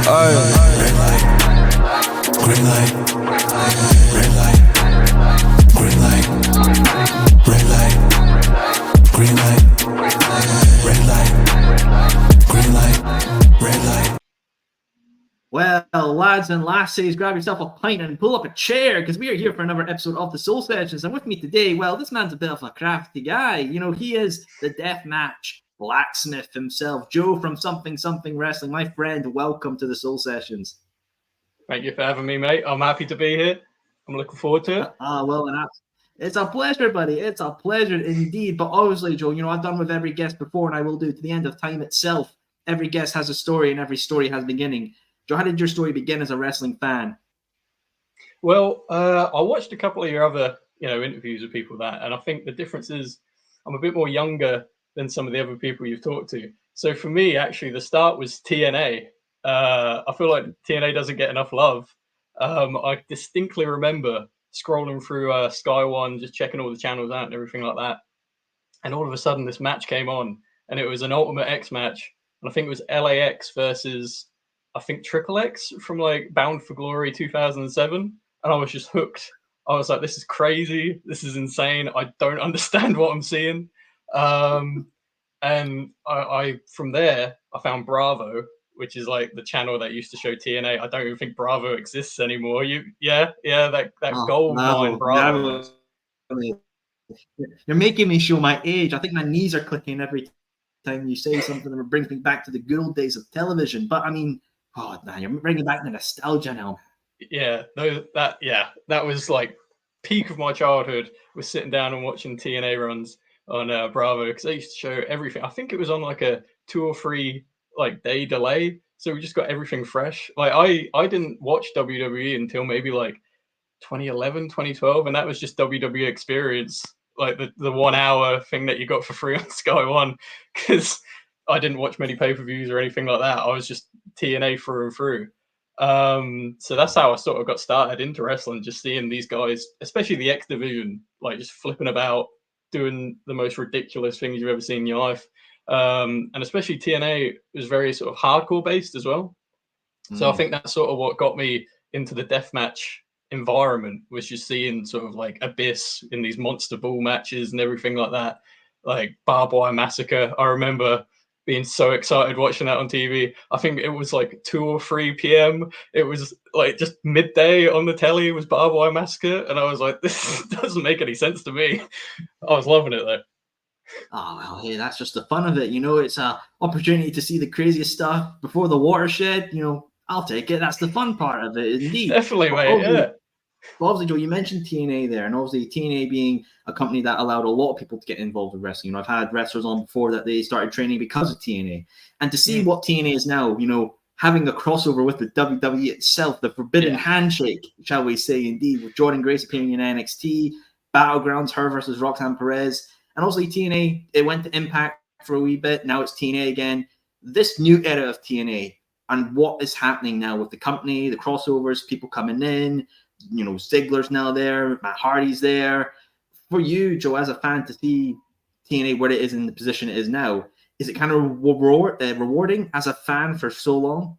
Red light, green light, red light, green light, red light, green light, red light, green light, red light. Well, lads and lassies, grab yourself a pint and pull up a chair because we are here for another episode of the Soul Sessions. And with me today, well, this man's a bit of a crafty guy. You know, he is the Deathmatch Blacksmith himself, Joe from Something Something Wrestling. My friend, welcome to the Soul Sessions. Thank you for having me, mate. I'm happy to be here. I'm looking forward to it. It's a pleasure, buddy. It's a pleasure indeed. But obviously, Joe, you know, I've done with every guest before, and I will do to the end of time itself. Every guest has a story, and every story has a beginning. Joe, how did your story begin as a wrestling fan? Well, I watched a couple of your other, interviews with people and I think the difference is I'm a bit more younger than some of the other people you've talked to. So for me, actually, the start was TNA. I feel like TNA doesn't get enough love. I distinctly remember scrolling through Sky One, just checking all the channels out and everything like that. And all of a sudden, this match came on, and it was an Ultimate X match. And I think it was LAX versus, I think, Triple X from like Bound for Glory 2007. And I was just hooked. I was like, this is crazy. This is insane. I don't understand what I'm seeing. And I from there, I found Bravo, which is like the channel that used to show TNA. I don't even think Bravo exists anymore. That gold mine, Bravo. You're making me show my age. I think my knees are clicking every time you say something that brings me back to the good old days of television. But I mean, oh man, you're bringing back the nostalgia now. Yeah, that was like peak of my childhood. Was sitting down and watching TNA runs on Bravo because they used to show everything. I think it was on like a 2 or 3 like day delay, so we just got everything fresh. Like I didn't watch WWE until maybe like 2011, 2012, and that was just WWE Experience, like the 1 hour thing that you got for free on Sky One, because I didn't watch many pay-per-views or anything like that. I was just TNA through and through. So that's how I sort of got started into wrestling, just seeing these guys, especially the X division, like just flipping about, doing the most ridiculous things you've ever seen in your life. And especially TNA was very sort of hardcore based as well. So I think that's sort of what got me into the deathmatch environment, was just seeing sort of like Abyss in these monster ball matches and everything like that, like Barbed Wire Massacre. I remember being so excited watching that on TV. I think it was like 2 or 3 p.m. It was like just midday on the telly was Barbed Wire Massacre, and I was like, this doesn't make any sense to me. I was loving it though. Oh, well, hey, that's just the fun of it. You know, it's an opportunity to see the craziest stuff before the watershed. You know, I'll take it. That's the fun part of it, indeed. Definitely, mate, yeah. Obviously, Joe, you mentioned TNA there, and obviously TNA being a company that allowed a lot of people to get involved with wrestling. You know, I've had wrestlers on before that they started training because of TNA. And to see what TNA is now, you know, having a crossover with the WWE itself, the forbidden handshake, shall we say, indeed, with Jordan Grace appearing in NXT, Battlegrounds, her versus Roxanne Perez. And obviously TNA, it went to Impact for a wee bit. Now it's TNA again. This new era of TNA and what is happening now with the company, the crossovers, people coming in, you know, Ziggler's now there, Matt Hardy's there. For you, Joe, as a fan, to see TNA where it is in the position it is now, is it kind of rewarding as a fan for so long?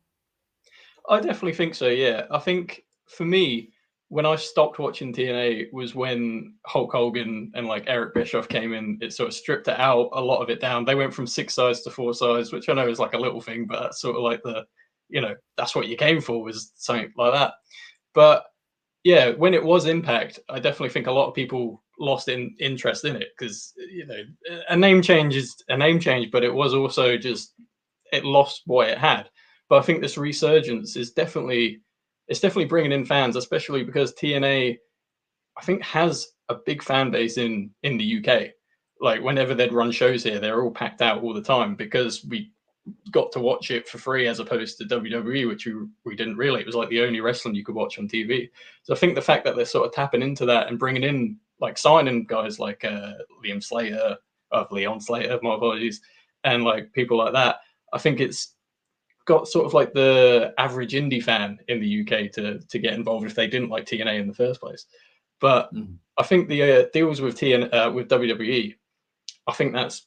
I definitely think so, yeah. I think for me, when I stopped watching TNA was when Hulk Hogan and like Eric Bischoff came in. It sort of stripped it out, a lot of it down. They went from 6 sides to 4 sides, which I know is like a little thing, but that's sort of like that's what you came for, was something like that. But yeah, when it was Impact, I definitely think a lot of people lost interest in it because, a name change is a name change, but it was also just, it lost what it had. But I think this resurgence is definitely bringing in fans, especially because TNA, I think, has a big fan base in the UK. Like whenever they'd run shows here, they're all packed out all the time because we got to watch it for free as opposed to WWE, which we didn't really. It was like the only wrestling you could watch on TV. So I think the fact that they're sort of tapping into that and bringing in, like, signing guys like Leon Slater, my apologies, and like people like that, I think it's got sort of like the average indie fan in the UK to get involved if they didn't like TNA in the first place. But I think the deals with with WWE, I think that's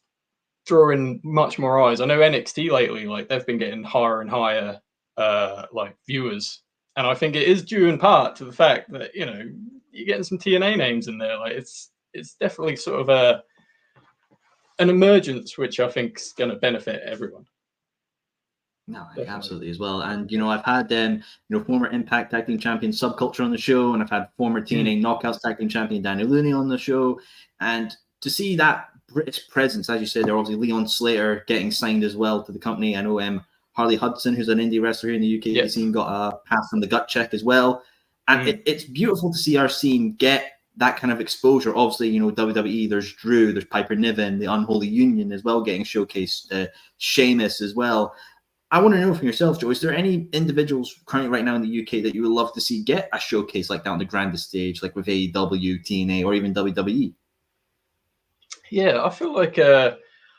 drawing much more eyes. I know NXT lately, like they've been getting higher and higher like viewers. And I think it is due in part to the fact that, you know, you're getting some TNA names in there. Like it's definitely sort of an emergence, which I think is going to benefit everyone. No, Definitely. absolutely as well. And you know, I've had former Impact Tag Team Champion Subculture on the show, and I've had former TNA Knockouts Tag Team Champion Daniel Looney on the show. And to see that British presence, as you said, there obviously Leon Slater getting signed as well to the company. I know Harley Hudson, who's an indie wrestler here in the UK scene, got a pass from the Gut Check as well. And it's beautiful to see our scene get that kind of exposure. Obviously, you know, WWE, there's Drew, there's Piper Niven, the Unholy Union as well getting showcased, Sheamus as well. I want to know from yourself, Joe, is there any individuals currently right now in the UK that you would love to see get a showcase like that on the grandest stage, like with AEW, TNA, or even WWE? Yeah, I feel like, I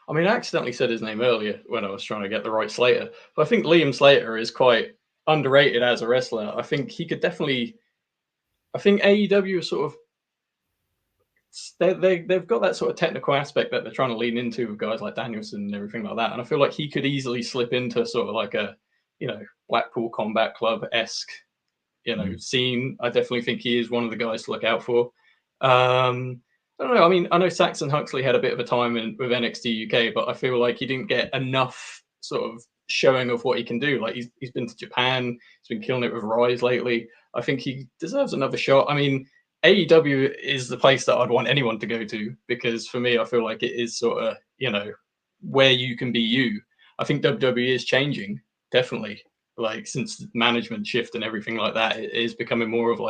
accidentally said his name earlier when I was trying to get the right Slater, but I think Liam Slater is quite underrated as a wrestler. I think he could definitely, I think AEW is sort of, they've got that sort of technical aspect that they're trying to lean into with guys like Danielson and everything like that. And I feel like he could easily slip into sort of like a, you know, Blackpool Combat Club-esque, you know, scene. I definitely think he is one of the guys to look out for. I don't know. I mean, I know Saxon Huxley had a bit of a time with NXT UK, but I feel like he didn't get enough sort of showing of what he can do. Like he's been to Japan, he's been killing it with Rise lately. I think he deserves another shot. I mean, AEW is the place that I'd want anyone to go to, because for me, I feel like it is sort of, you know, where you can be you. I think WWE is changing, definitely. Like since the management shift and everything like that, it is becoming more of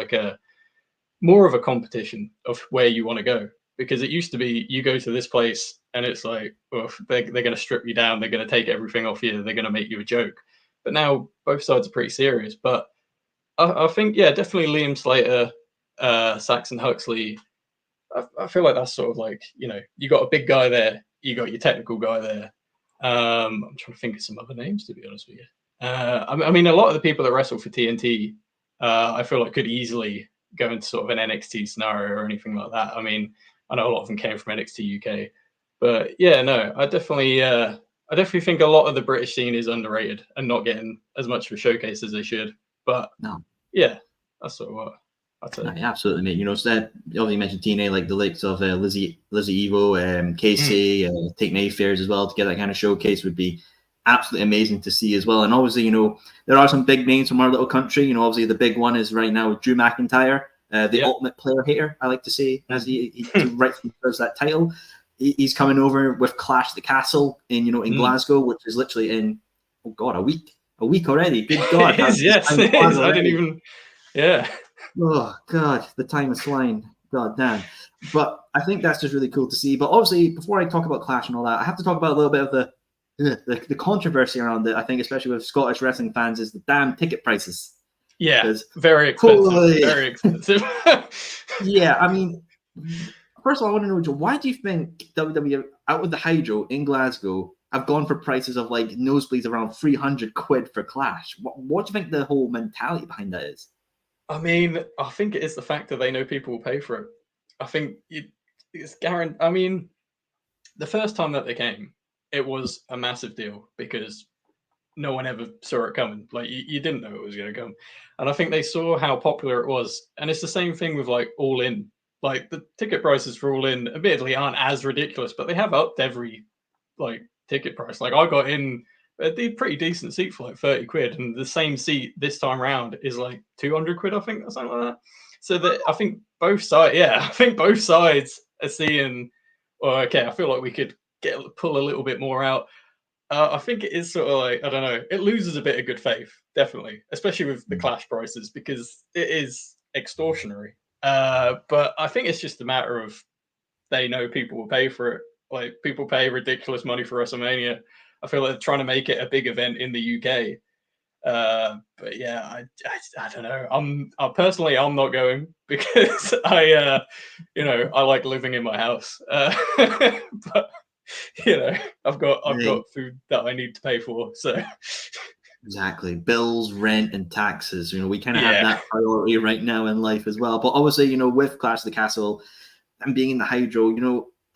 a competition of where you want to go. Because it used to be you go to this place and it's like, well, they're going to strip you down, they're going to take everything off you, they're going to make you a joke. But now both sides are pretty serious. But I think, yeah, definitely Liam Slater, Saxon Huxley. I feel like that's sort of like, you know, you got a big guy there, you got your technical guy there. I'm trying to think of some other names, to be honest with you. I mean, a lot of the people that wrestle for TNT, I feel like could easily go into sort of an NXT scenario or anything like that. I mean, I know a lot of them came from NXT UK, but yeah, no, I definitely think a lot of the British scene is underrated and not getting as much of a showcase as they should. But yeah, that's sort of what I'd say. No, absolutely, mate. You know, so that obviously you mentioned TNA, like the likes of Lizzie Evo, Casey, Take Night Fairs as well, to get that kind of showcase would be absolutely amazing to see as well. And obviously, you know, there are some big names from our little country. You know, obviously the big one is right now with Drew McIntyre, the ultimate player hater, I like to say, as he rightfully deserves that title. He's coming over with Clash at the Castle in Glasgow, which is literally in, oh God, a week already. Good God. It is, yes, it is. I didn't even, yeah. Oh God, the time is flying. God damn. But I think that's just really cool to see. But obviously, before I talk about Clash and all that, I have to talk about a little bit of the controversy around it. I think, especially with Scottish wrestling fans, is the damn ticket prices. Yeah, very expensive. Holy, very expensive. Yeah, I mean, first of all, I want to know, Joe, why do you think WWE out with the Hydro in Glasgow have gone for prices of like nosebleeds around 300 quid for Clash? What do you think the whole mentality behind that is? I mean, I think it is the fact that they know people will pay for it. I think it's guaranteed. I mean, the first time that they came, it was a massive deal because no one ever saw it coming. Like you didn't know it was going to come. And I think they saw how popular it was. And it's the same thing with like All In. Like the ticket prices for All In admittedly aren't as ridiculous, but they have upped every like ticket price. Like I got in a pretty decent seat for like 30 quid, and the same seat this time round is like 200 quid, I think, or something like that. So that I think both sides, are seeing, well, okay, I feel like we could pull a little bit more out. I think it is sort of like, I don't know, it loses a bit of good faith, definitely, especially with the Clash prices, because it is extortionary. But I think it's just a matter of they know people will pay for it. Like people pay ridiculous money for WrestleMania. I feel like they're trying to make it a big event in the UK. But yeah, I don't know. I'm not going because I like living in my house. But I've got food that I need to pay for. So exactly, bills, rent, and taxes. We kind of have that priority right now in life as well. But obviously, with Clash of the Castle and being in the Hydro,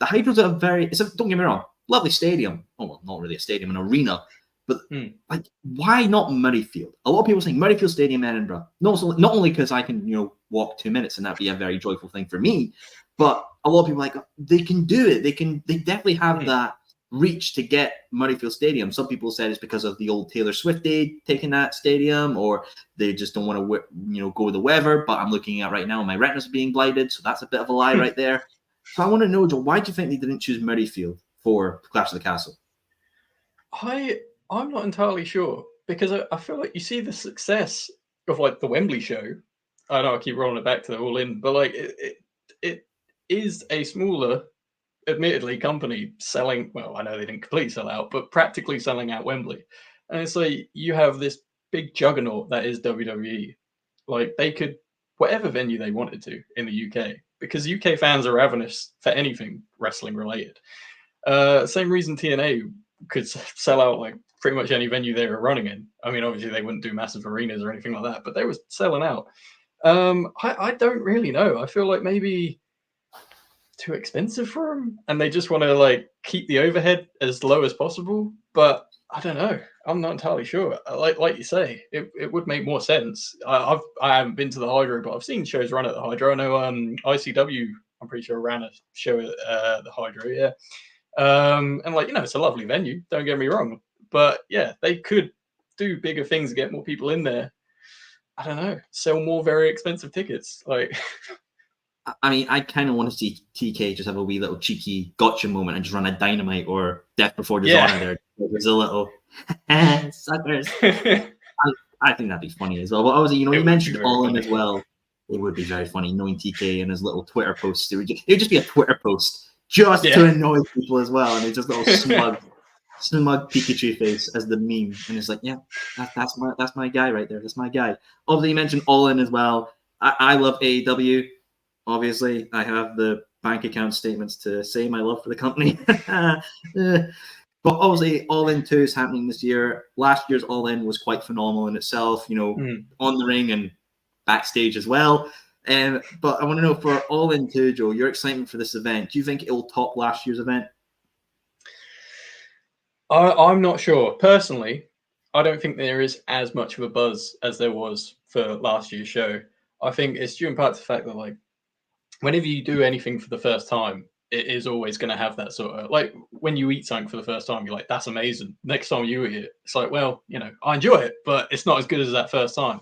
the Hydro's don't get me wrong, lovely stadium. Oh, well, not really a stadium, an arena. But like, why not Murrayfield? A lot of people saying Murrayfield Stadium, Edinburgh. Not only because I can, walk 2 minutes and that'd be a very joyful thing for me, but a lot of people they can do it. They definitely have that reach to get Murrayfield Stadium. Some people said it's because of the old Taylor Swift day taking that stadium, or they just don't want to, go with the weather. But I'm looking at right now, my retina's being blinded, so that's a bit of a lie right there. So I want to know, Joel, why do you think they didn't choose Murrayfield for Clash of the Castle? I'm not entirely sure, because I feel like you see the success of like the Wembley show. I know I keep rolling it back to the All In, but like it is a smaller, admittedly, company selling. Well, I know they didn't completely sell out, but practically selling out Wembley. And it's like you have this big juggernaut that is WWE. Like they could whatever venue they wanted to in the UK, because UK fans are ravenous for anything wrestling related. Same reason TNA could sell out like pretty much any venue they were running in. I mean, obviously they wouldn't do massive arenas or anything like that, but they were selling out. I don't really know. I feel like maybe too expensive for them, and they just want to like keep the overhead as low as possible. But I don't know. I'm not entirely sure. Like you say, it would make more sense. I haven't been to the Hydro, but I've seen shows run at the Hydro. I know ICW, I'm pretty sure, ran a show at the Hydro. Yeah. And like, it's a lovely venue, don't get me wrong, but yeah, they could do bigger things, get more people in there. I don't know, sell more very expensive tickets. Like, I mean, I kind of want to see TK just have a wee little cheeky gotcha moment and just run a Dynamite or Death Before Dishonor there. There's a little suckers. I think that'd be funny as well. But obviously, you mentioned All In as well. It would be very funny knowing TK and his little Twitter posts. It would just be a Twitter post just to annoy people as well, and it's just a little smug Pikachu face as the meme, and it's like, yeah, that's my guy right there. That's my guy. Obviously, you mentioned All In as well. I love AEW. Obviously, I have the bank account statements to say my love for the company. But obviously, All In 2 is happening this year. Last year's All In was quite phenomenal in itself, on the ring and backstage as well. But I want to know, for All In 2, Joe, your excitement for this event, do you think it will top last year's event? I'm not sure. Personally, I don't think there is as much of a buzz as there was for last year's show. I think it's due in part to the fact that, like, whenever you do anything for the first time, it is always going to have that sort of, like, when you eat something for the first time, you're like, that's amazing. Next time you eat it, it's like, well, I enjoy it, but it's not as good as that first time.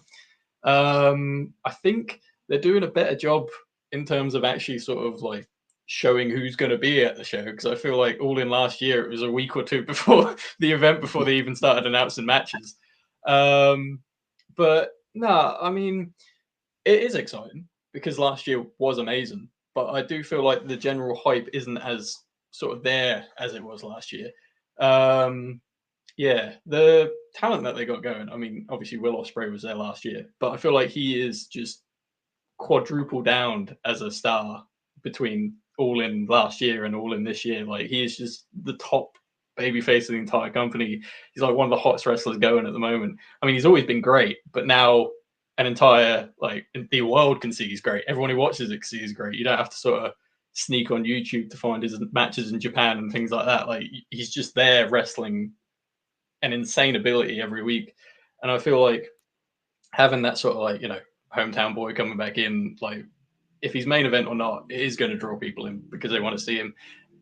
I think they're doing a better job in terms of actually sort of like showing who's going to be at the show, because I feel like All In last year, it was a week or two before the event, before they even started announcing matches. But no, I mean, it is exciting because last year was amazing, but I do feel like the general hype isn't as sort of there as it was last year. Yeah, the talent that they got going. I mean, obviously Will Ospreay was there last year, but I feel like he is just quadruple down as a star between All In last year and All In this year. Like, he is just the top babyface of the entire company. He's like one of the hottest wrestlers going at the moment. I mean, he's always been great, but now an entire, like, the world can see he's great. Everyone who watches it can see he's great. You don't have to sort of sneak on YouTube to find his matches in Japan and things like that. Like, he's just there wrestling an insane ability every week. And I feel like having that sort of, like, hometown boy coming back in, like, if he's main event or not, it is going to draw people in because they want to see him.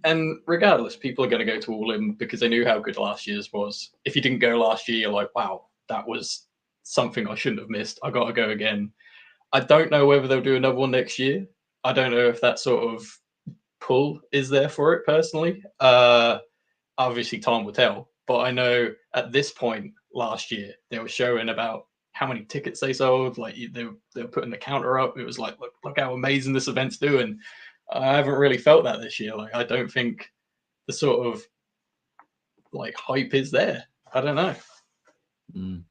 And regardless, people are going to go to All In because they knew how good last year's was. If you didn't go last year, you're like, wow, that was something I shouldn't have missed. I got to go again. I don't know whether they'll do another one next year. I don't know if that sort of pull is there for it personally. Obviously, time will tell. But I know at this point last year, they were showing about how many tickets they sold. Like, they were putting the counter up. It was like, look how amazing this event's doing. I haven't really felt that this year. Like, I don't think the sort of like hype is there. I don't know.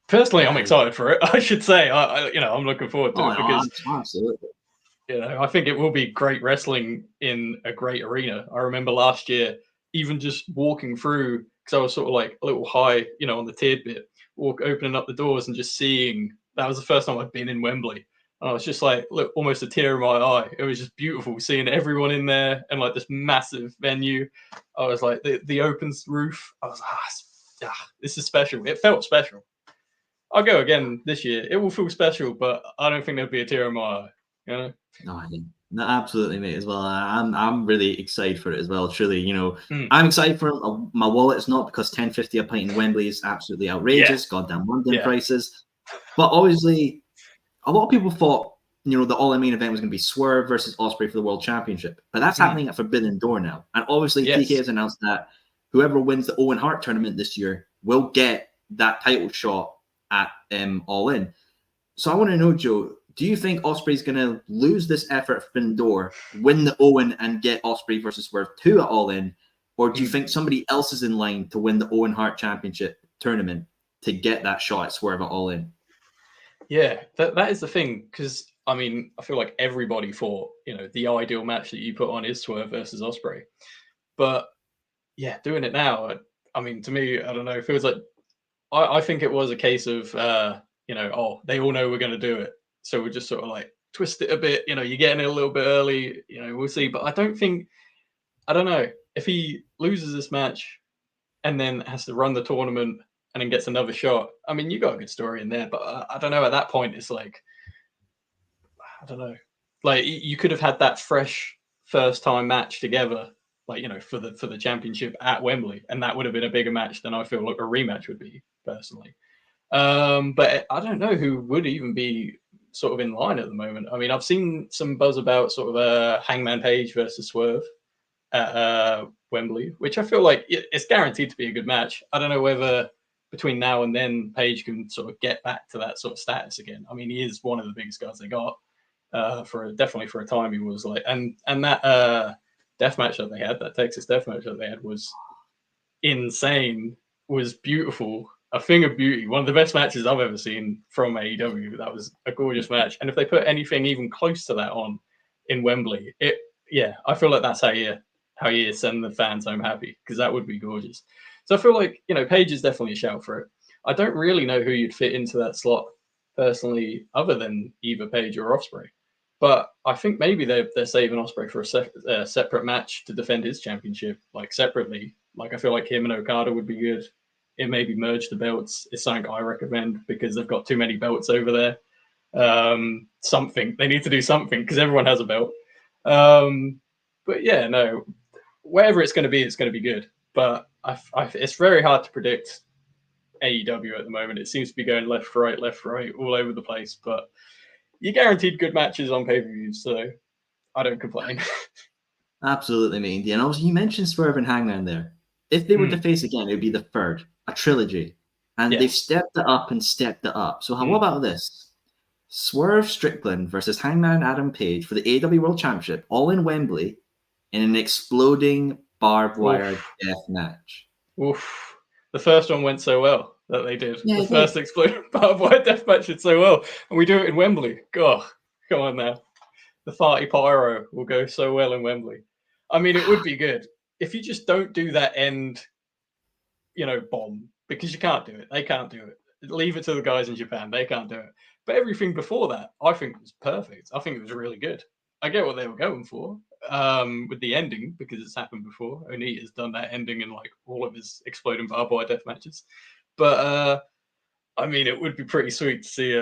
Personally, I'm excited for it. I should say, I'm looking forward to it because absolutely. I think it will be great wrestling in a great arena. I remember last year, even just walking through, because I was sort of like a little high, on the tiered bit, opening up the doors and just seeing. That was the first time I'd been in Wembley. And I was just like, look, almost a tear in my eye. It was just beautiful seeing everyone in there and like this massive venue. I was like, the open roof. I was like, this is special. It felt special. I'll go again this year. It will feel special, but I don't think there'll be a tear in my eye. You know? No, I think no, absolutely, mate. As well, I'm really excited for it as well. Truly, Mm. I'm excited for it. My wallet's not, because 10.50 a pint in Wembley is absolutely outrageous. Goddamn London prices. But obviously, a lot of people thought the All-In main event was going to be Swerve versus Ospreay for the World Championship, but that's happening at Forbidden Door now. And obviously, TK has announced that whoever wins the Owen Hart tournament this year will get that title shot at All-In. So I want to know, Joe, do you think Ospreay's going to lose this effort at Forbidden Door, win the Owen, and get Ospreay versus Swerve 2 at All-In? Or do you think somebody else is in line to win the Owen Hart Championship tournament to get that shot at Swerve at All-In? Yeah, that is the thing, because I mean, I feel like everybody thought, the ideal match that you put on is Swerve versus Ospreay. But yeah, doing it now, I mean, to me, I don't know, it feels like I think it was a case of they all know we're going to do it, so we'll just sort of like twist it a bit. You're getting it a little bit early. We'll see. But I don't know if he loses this match and then has to run the tournament and then gets another shot. I mean, you got a good story in there, but I don't know. At that point, it's like, I don't know. Like, you could have had that fresh first time match together, like, for the championship at Wembley, and that would have been a bigger match than I feel like a rematch would be, personally. But I don't know who would even be sort of in line at the moment. I mean, I've seen some buzz about sort of Hangman Page versus Swerve at Wembley, which I feel like it's guaranteed to be a good match. I don't know whether between now and then Page can sort of get back to that sort of status again. I mean, he is one of the biggest guys they got. Definitely for a time, he was like, and that death match that they had, that Texas death match that they had, was insane, was beautiful, a thing of beauty, one of the best matches I've ever seen from AEW. That was a gorgeous match, and if they put anything even close to that on in Wembley, I feel like that's how you send the fans home happy, because that would be gorgeous. So I feel like Page is definitely a shout for it. I don't really know who you'd fit into that slot personally, other than either Page or Ospreay. But I think maybe they're saving Ospreay for a separate match to defend his championship, like separately. Like, I feel like him and Okada would be good. It maybe merge the belts. It's something I recommend, because they've got too many belts over there. They need to do something, because everyone has a belt. But yeah, no, wherever it's going to be good. But it's very hard to predict AEW at the moment. It seems to be going left, right, all over the place. But you're guaranteed good matches on pay-per-views, so I don't complain. Absolutely, mate. And also, you mentioned Swerve and Hangman there. If they were to face again, it would be the third, a trilogy. And they've stepped it up and stepped it up. So what about this? Swerve Strickland versus Hangman Adam Page for the AEW World Championship, all in Wembley, in an exploding barbed wire death match. Oof. The first one went so well that they did. Yeah, the first exploding barbed wire death match did so well. And we do it in Wembley. God, come on now. The farty pyro will go so well in Wembley. I mean, it would be good if you just don't do that end, bomb, because you can't do it. They can't do it. Leave it to the guys in Japan. They can't do it. But everything before that, I think, was perfect. I think it was really good. I get what they were going for with the ending, because it's happened before. Onita has done that ending in like all of his exploding barbed wire death matches. But I mean, it would be pretty sweet to see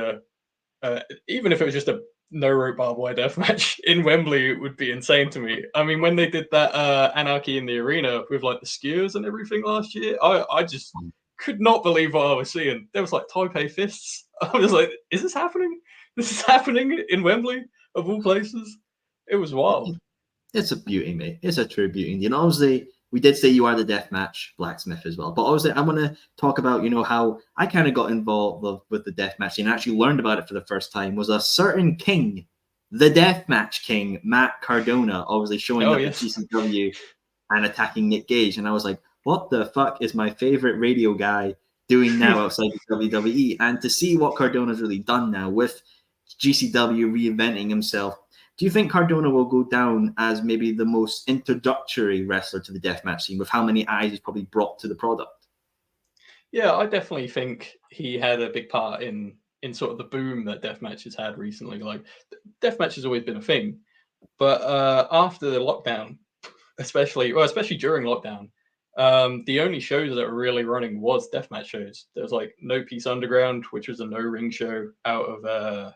even if it was just a no rope barbed wire death match in Wembley, it would be insane to me. I mean, when they did that Anarchy in the Arena with like the skewers and everything last year, I just could not believe what I was seeing. There was like Taipei fists. I was like, is this happening? This is happening in Wembley, of all places? It was wild. It's a beauty, mate. It's a true beauty. Obviously, we did say you are the Deathmatch Blacksmith as well. But obviously, I want to talk about, how I kind of got involved with the Deathmatch and actually learned about it for the first time. Was a certain king, the Deathmatch King, Matt Cardona, obviously showing up at GCW and attacking Nick Gage. And I was like, what the fuck is my favorite radio guy doing now outside the WWE? And to see what Cardona's really done now with GCW reinventing himself, do you think Cardona will go down as maybe the most introductory wrestler to the deathmatch scene, with how many eyes he's probably brought to the product? Yeah, I definitely think he had a big part in sort of the boom that deathmatch has had recently. Like, deathmatch has always been a thing, but after the lockdown, especially during lockdown, The only shows that were really running was deathmatch shows. There was like No Peace Underground, which was a no ring show out of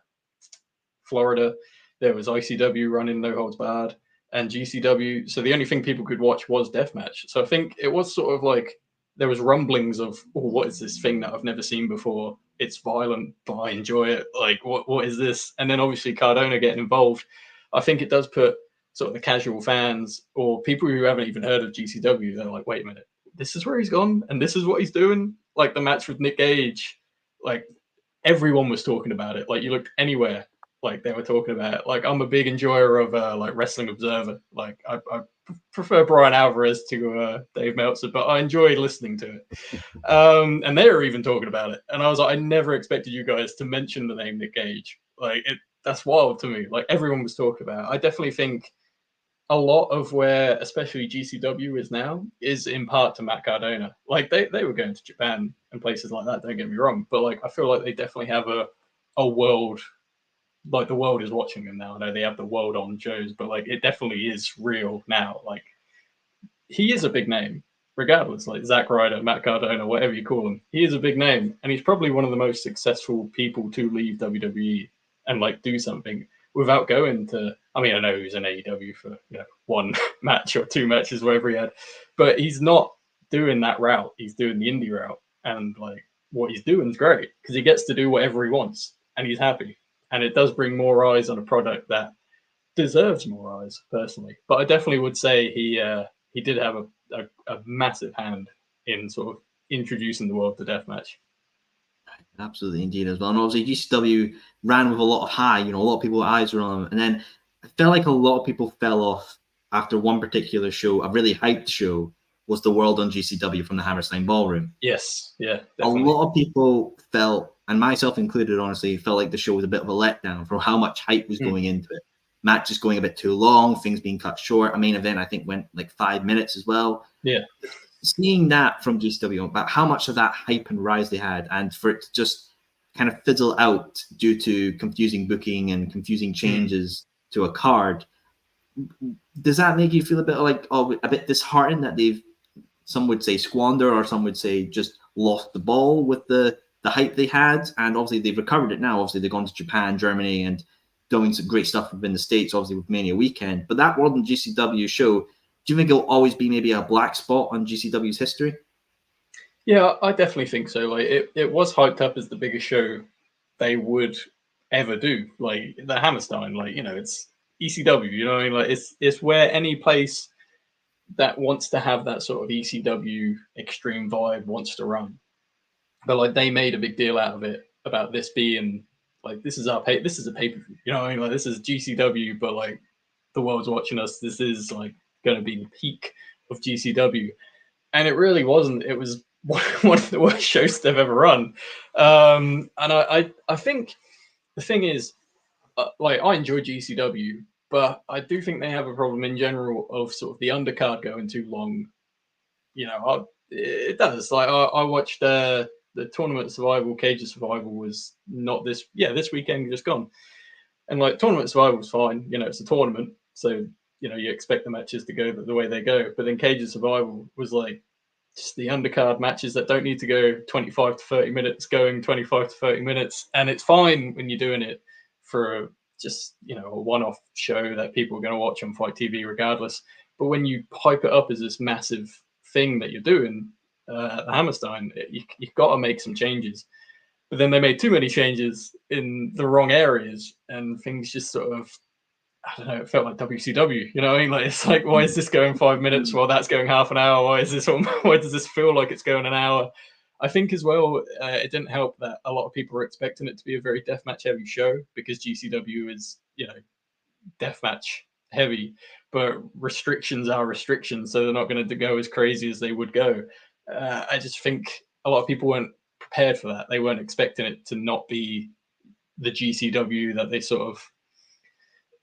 Florida. There was ICW running No Holds Barred and GCW. So the only thing people could watch was deathmatch. So I think it was sort of like there was rumblings of, oh, what is this thing that I've never seen before? It's violent, but I enjoy it. Like, what is this? And then obviously Cardona getting involved. I think it does put sort of the casual fans or people who haven't even heard of GCW, they're like, wait a minute, this is where he's gone and this is what he's doing. Like the match with Nick Gage, like everyone was talking about it. Like you looked anywhere, like they were talking about it. Like I'm a big enjoyer of like Wrestling Observer. Like I prefer Brian Alvarez to Dave Meltzer, but I enjoy listening to it. And they were even talking about it, and I was like, I never expected you guys to mention the name Nick Gage. Like that's wild to me. Like everyone was talking about it. I definitely think a lot of where especially GCW is now is in part to Matt Cardona. Like they were going to Japan and places like that, don't get me wrong, but like I feel like they definitely have a world, like the world is watching them now. I know they have the world on shows, but like it definitely is real now. Like he is a big name regardless, like Zack Ryder, Matt Cardona, whatever you call him. He is a big name and he's probably one of the most successful people to leave WWE and like do something without going to, I mean, I know he was in AEW for one match or two matches, whatever he had, but he's not doing that route. He's doing the indie route, and like what he's doing is great because he gets to do whatever he wants and he's happy. And it does bring more eyes on a product that deserves more eyes, personally. But I definitely would say he did have a massive hand in sort of introducing the world to deathmatch. Absolutely, indeed, as well. And obviously, GCW ran with a lot of high. A lot of people's eyes were on them, and then I felt like a lot of people fell off after one particular show. A really hyped show was the World on GCW from the Hammerstein Ballroom. Yes, yeah, definitely. A definitely. lot of people felt, and myself included, honestly, felt like the show was a bit of a letdown for how much hype was going into it. Matches going a bit too long, things being cut short. A main event, I think, went like 5 minutes as well. Yeah. Seeing that from GCW, about how much of that hype and rise they had, and for it to just kind of fizzle out due to confusing booking and confusing changes to a card, does that make you feel a bit like, a bit disheartened that they've, some would say squander, or some would say just lost the ball with the hype they had? And obviously they've recovered it now. Obviously they've gone to Japan, Germany, and doing some great stuff within the States, obviously with Mania Weekend. But that World and GCW show, do you think it'll always be maybe a black spot on GCW's history? Yeah, I definitely think so. Like it was hyped up as the biggest show they would ever do. Like the Hammerstein, like it's ECW. You know what I mean? Like it's where any place that wants to have that sort of ECW extreme vibe wants to run. But like they made a big deal out of it about this being like this is a pay-per-view. You know what I mean? Like this is GCW, but like the world's watching us. This is like going to be the peak of GCW, and it really wasn't. It was one of the worst shows they've ever run. And I think the thing is, like I enjoy GCW, but I do think they have a problem in general of sort of the undercard going too long. It does. Like I watched the Tournament Survival, Cage of Survival was not this weekend just gone, and like Tournament Survival was fine. It's a tournament, so you expect the matches to go the way they go. But then Cage of Survival was like just the undercard matches that don't need to go 25 to 30 minutes, going 25 to 30 minutes, and it's fine when you're doing it for just a one-off show that people are going to watch on Fight TV regardless. But when you hype it up as this massive thing that you're doing at the Hammerstein, you've got to make some changes. But then they made too many changes in the wrong areas, and things just sort of, I don't know, it felt like WCW. You know what I mean? Like it's like, why is this going 5 minutes while that's going half an hour? Why does this feel like it's going an hour? I think as well, it didn't help that a lot of people were expecting it to be a very deathmatch heavy show because GCW is, deathmatch heavy, but restrictions are restrictions, so they're not going to go as crazy as they would go. I just think a lot of people weren't prepared for that. They weren't expecting it to not be the GCW that they sort of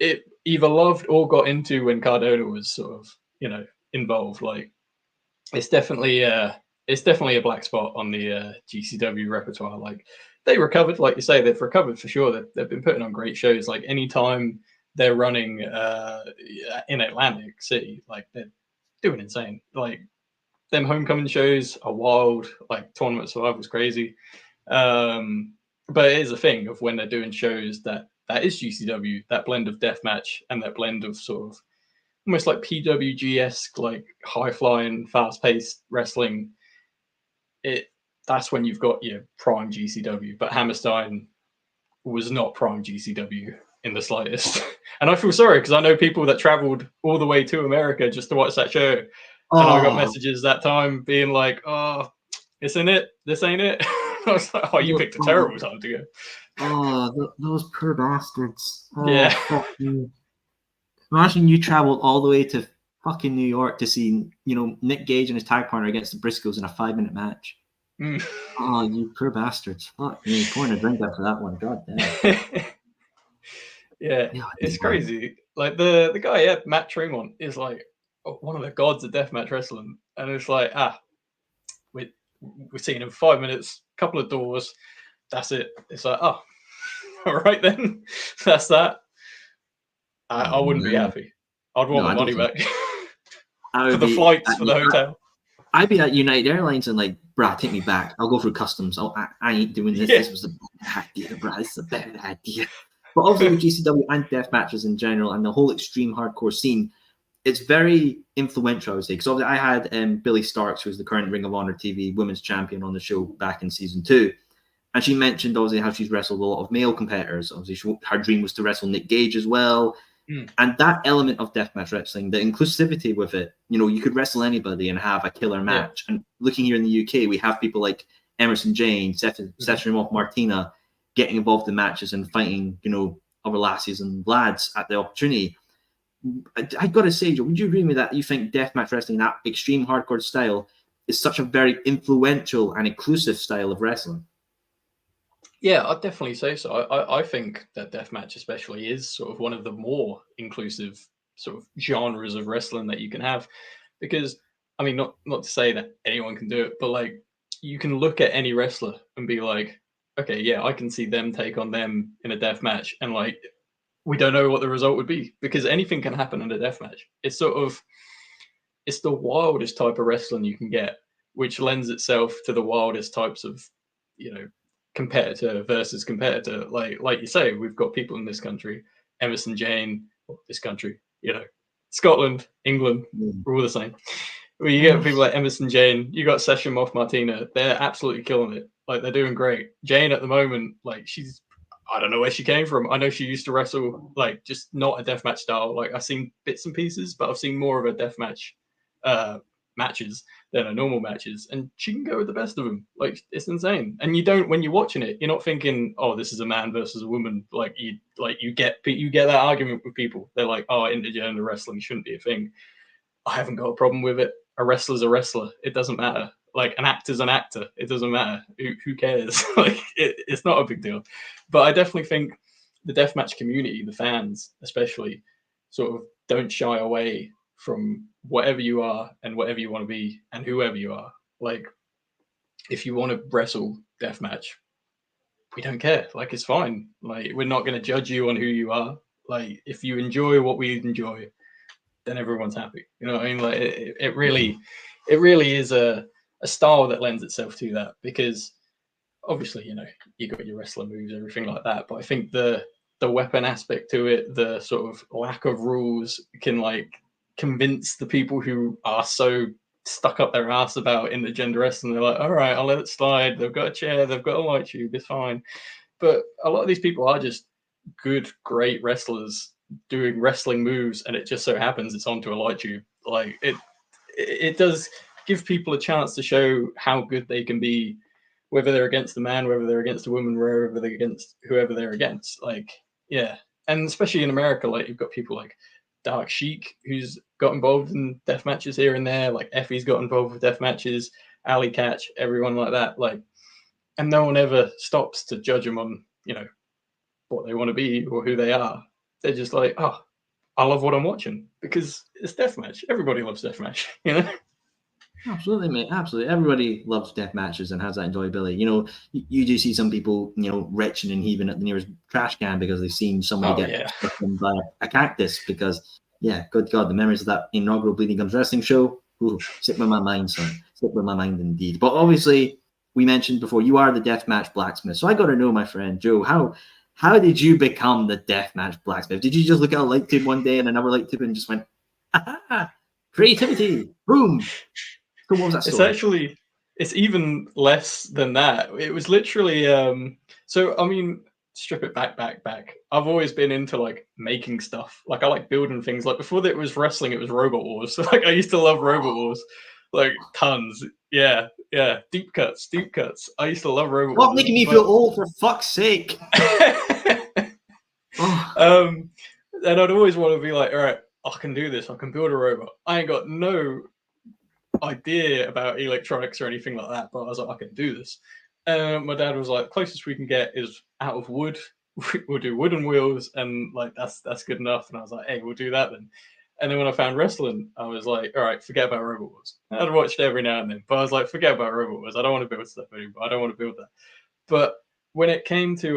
it either loved or got into when Cardona was sort of involved. Like it's definitely a black spot on the GCW repertoire. Like they recovered, like you say, they've recovered for sure. They've been putting on great shows. Like anytime they're running in Atlantic City, like they're doing insane. Like them homecoming shows are wild. Like Tournament Survival was crazy. But it is a thing of when they're doing shows that is GCW, that blend of deathmatch and that blend of sort of almost like PWG-esque, like high-flying, fast-paced wrestling. That's when you've got your prime GCW. But Hammerstein was not prime GCW in the slightest. And I feel sorry because I know people that traveled all the way to America just to watch that show. And I got messages that time being like, oh, this ain't it. This ain't it. I was like, oh, you picked a terrible time to go. Oh, those poor bastards. Oh, yeah. Fuck you. Imagine you traveled all the way to fucking New York to see, Nick Gage and his tag partner against the Briscoes in a 5-minute match. Oh, you poor bastards. Fuck me. Pouring a drink out for that one. God damn. Yeah, it's crazy. Like the guy, Matt Tremont, is like one of the gods of deathmatch wrestling. And it's like, we're seeing him 5 minutes, couple of doors, that's it. It's like, oh, all right then. That's that. I wouldn't be happy. I'd want my money back. For the flights, for the hotel. I'd be at United Airlines and like, brah, take me back. I'll go through customs. I ain't doing this. Yeah. This was a bad idea, brah. This is a bad idea. But obviously with GCW and death matches in general and the whole extreme hardcore scene, it's very influential, I would say. Because obviously I had Billy Starks, who's the current Ring of Honor TV women's champion, on the show back in season 2. And she mentioned obviously how she's wrestled a lot of male competitors. Obviously her dream was to wrestle Nick Gage as well. And that element of deathmatch wrestling, the inclusivity with it, you could wrestle anybody and have a killer match. Yeah. And looking here in the UK, we have people like Emerson Jane, Seth Martina getting involved in matches and fighting, other lassies and lads at the opportunity. I got to say, Joe, would you agree with me that you think deathmatch wrestling, that extreme hardcore style, is such a very influential and inclusive style of wrestling? Yeah, I'd definitely say so. I think that deathmatch especially is sort of one of the more inclusive sort of genres of wrestling that you can have. Because, I mean, not to say that anyone can do it, but like you can look at any wrestler and be like, okay, yeah, I can see them take on them in a deathmatch. And like, we don't know what the result would be because anything can happen in a deathmatch. It's the wildest type of wrestling you can get, which lends itself to the wildest types of, competitor versus competitor. Like you say, we've got people in this country, Emerson Jane, this country, Scotland, England, we're all the same. Well, you get people like Emerson Jane, you got Session Moth Martina, they're absolutely killing it. Like they're doing great. Jane at the moment, like I don't know where she came from. I know she used to wrestle like just not a deathmatch style. Like I've seen bits and pieces, but I've seen more of a deathmatch matches than a normal matches, and she can go with the best of them. Like it's insane. And when you're watching it, you're not thinking, oh, this is a man versus a woman. Like you get that argument with people. They're like, oh, intergender wrestling shouldn't be a thing. I haven't got a problem with it. A wrestler's a wrestler. It doesn't matter. Like an actor's an actor. It doesn't matter. Who cares? Like it's not a big deal. But I definitely think the deathmatch community, the fans especially, sort of don't shy away from whatever you are and whatever you want to be and whoever you are. Like if you want to wrestle deathmatch, we don't care. Like it's fine. Like we're not going to judge you on who you are. Like if you enjoy what we enjoy, then everyone's happy. You know what I mean? Like it really is a style that lends itself to that, because obviously, you got your wrestler moves, everything like that. But I think the weapon aspect to it, the sort of lack of rules can like convince the people who are so stuck up their ass about intergender wrestling. They're like, all right, I'll let it slide. They've got a chair, they've got a light tube, it's fine. But a lot of these people are just good, great wrestlers doing wrestling moves, and it just so happens it's onto a light tube. Like it does give people a chance to show how good they can be, whether they're against the man, whether they're against a woman, wherever they're against whoever they're against. Like, yeah. And especially in America, like you've got people like Dark Sheik, who's got involved in death matches here and there. Like Effie's got involved with death matches, Ali Catch, everyone like that. Like, and no one ever stops to judge them on, what they want to be or who they are. They're just like, oh, I love what I'm watching because it's deathmatch. Everybody loves deathmatch, Absolutely, mate. Absolutely. Everybody loves death matches and has that enjoyability. You do see some people, retching and heaving at the nearest trash can because they've seen somebody get struck by a cactus because, good God, the memories of that inaugural Bleeding Gums Wrestling show, Ooh, sick with my mind, son. Sick with my mind indeed. But obviously, we mentioned before, you are the Deathmatch Blacksmith. So I got to know, my friend Joe, how did you become the Deathmatch Blacksmith? Did you just look at a light tube one day and another light tube and just went, aha, creativity, boom? So what was that story? It's even less than that. It was literally so I mean, strip it back. I've always been into like making stuff. Like I like building things. Like before that it was wrestling, it was Robot Wars. So like I used to love Robot Wars. Like tons. Yeah. Deep cuts. I used to love Robot Stop Wars. making me feel old, for fuck's sake. And I'd always want to be like, all right, I can do this. I can build a robot. I ain't got no idea about electronics or anything like that, but I was like, I can do this. And my dad was like, closest we can get is out of wood. We'll do wooden wheels, and like that's good enough. And I was like, hey, we'll do that then. And then when I found wrestling, I was like, all right, forget about Robot Wars. I'd watched it every now and then, but I was like, forget about Robot Wars. I don't want to build stuff anymore. I don't want to build that. But when it came to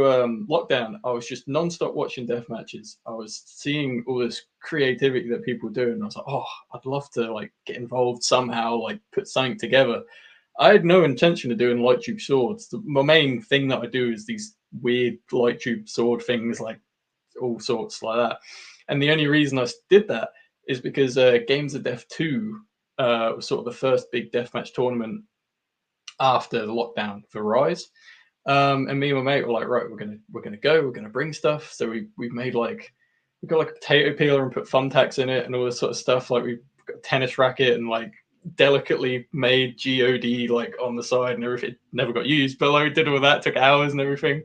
lockdown, I was just non-stop watching death matches. I was seeing all this creativity that people do, and I was like, oh, I'd love to like get involved somehow, like put something together. I had no intention of doing light tube swords. My main thing that I do is these weird light tube sword things, like all sorts like that. And the only reason I did that is because Games of Death 2 was sort of the first big deathmatch tournament after the lockdown for Rise. And me and my mate were like, right, we're gonna bring stuff. So we got like a potato peeler and put thumbtacks in it and all this sort of stuff. Like we got a tennis racket and like delicately made GOD like on the side and everything. It never got used, but like we did all that, took hours and everything.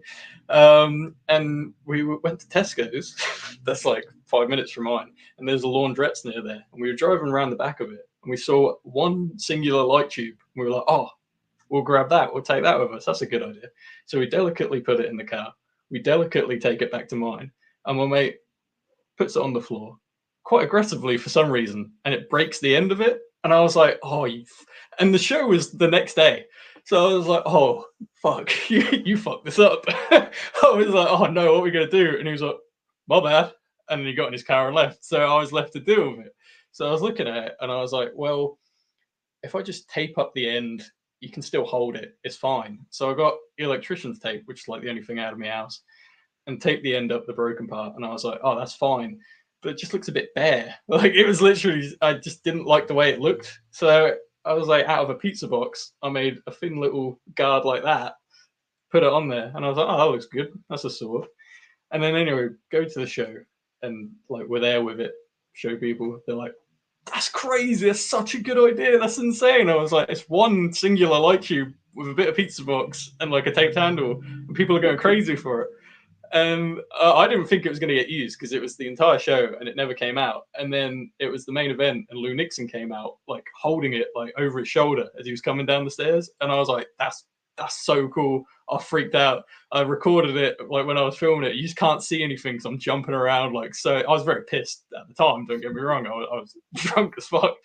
And we went to Tesco's. That's like 5 minutes from mine, and there's a laundrette near there. And we were driving around the back of it, and we saw one singular light tube. And we were like, oh, we'll grab that. We'll take that with us. That's a good idea. So we delicately put it in the car. We delicately take it back to mine. And my mate puts it on the floor quite aggressively for some reason. And it breaks the end of it. And I was like, oh, and the show was the next day. So I was like, oh, fuck, you fucked this up. I was like, oh, no, what are we going to do? And he was like, my bad. And then he got in his car and left. So I was left to deal with it. So I was looking at it and I was like, well, if I just tape up the end, you can still hold it. It's fine. So I got electrician's tape, which is like the only thing out of my house, and taped the end up the broken part. And I was like, oh, that's fine. But it just looks a bit bare. Like it was literally, I just didn't like the way it looked. So I was like, out of a pizza box, I made a thin little guard like that, put it on there. And I was like, oh, that looks good. That's a sword. And then anyway, go to the show and like we're there with it, show people. They're like, that's crazy. That's such a good idea. That's insane. I was like, it's one singular light tube with a bit of pizza box and like a taped handle, and people are going crazy for it. And I didn't think it was going to get used because it was the entire show and it never came out. And then it was the main event, and Lou Nixon came out like holding it like over his shoulder as he was coming down the stairs. And I was like, that's so cool. I freaked out. I recorded it like when I was filming it. You just can't see anything because I'm jumping around like so. I was very pissed at the time. Don't get me wrong. I was drunk as fuck,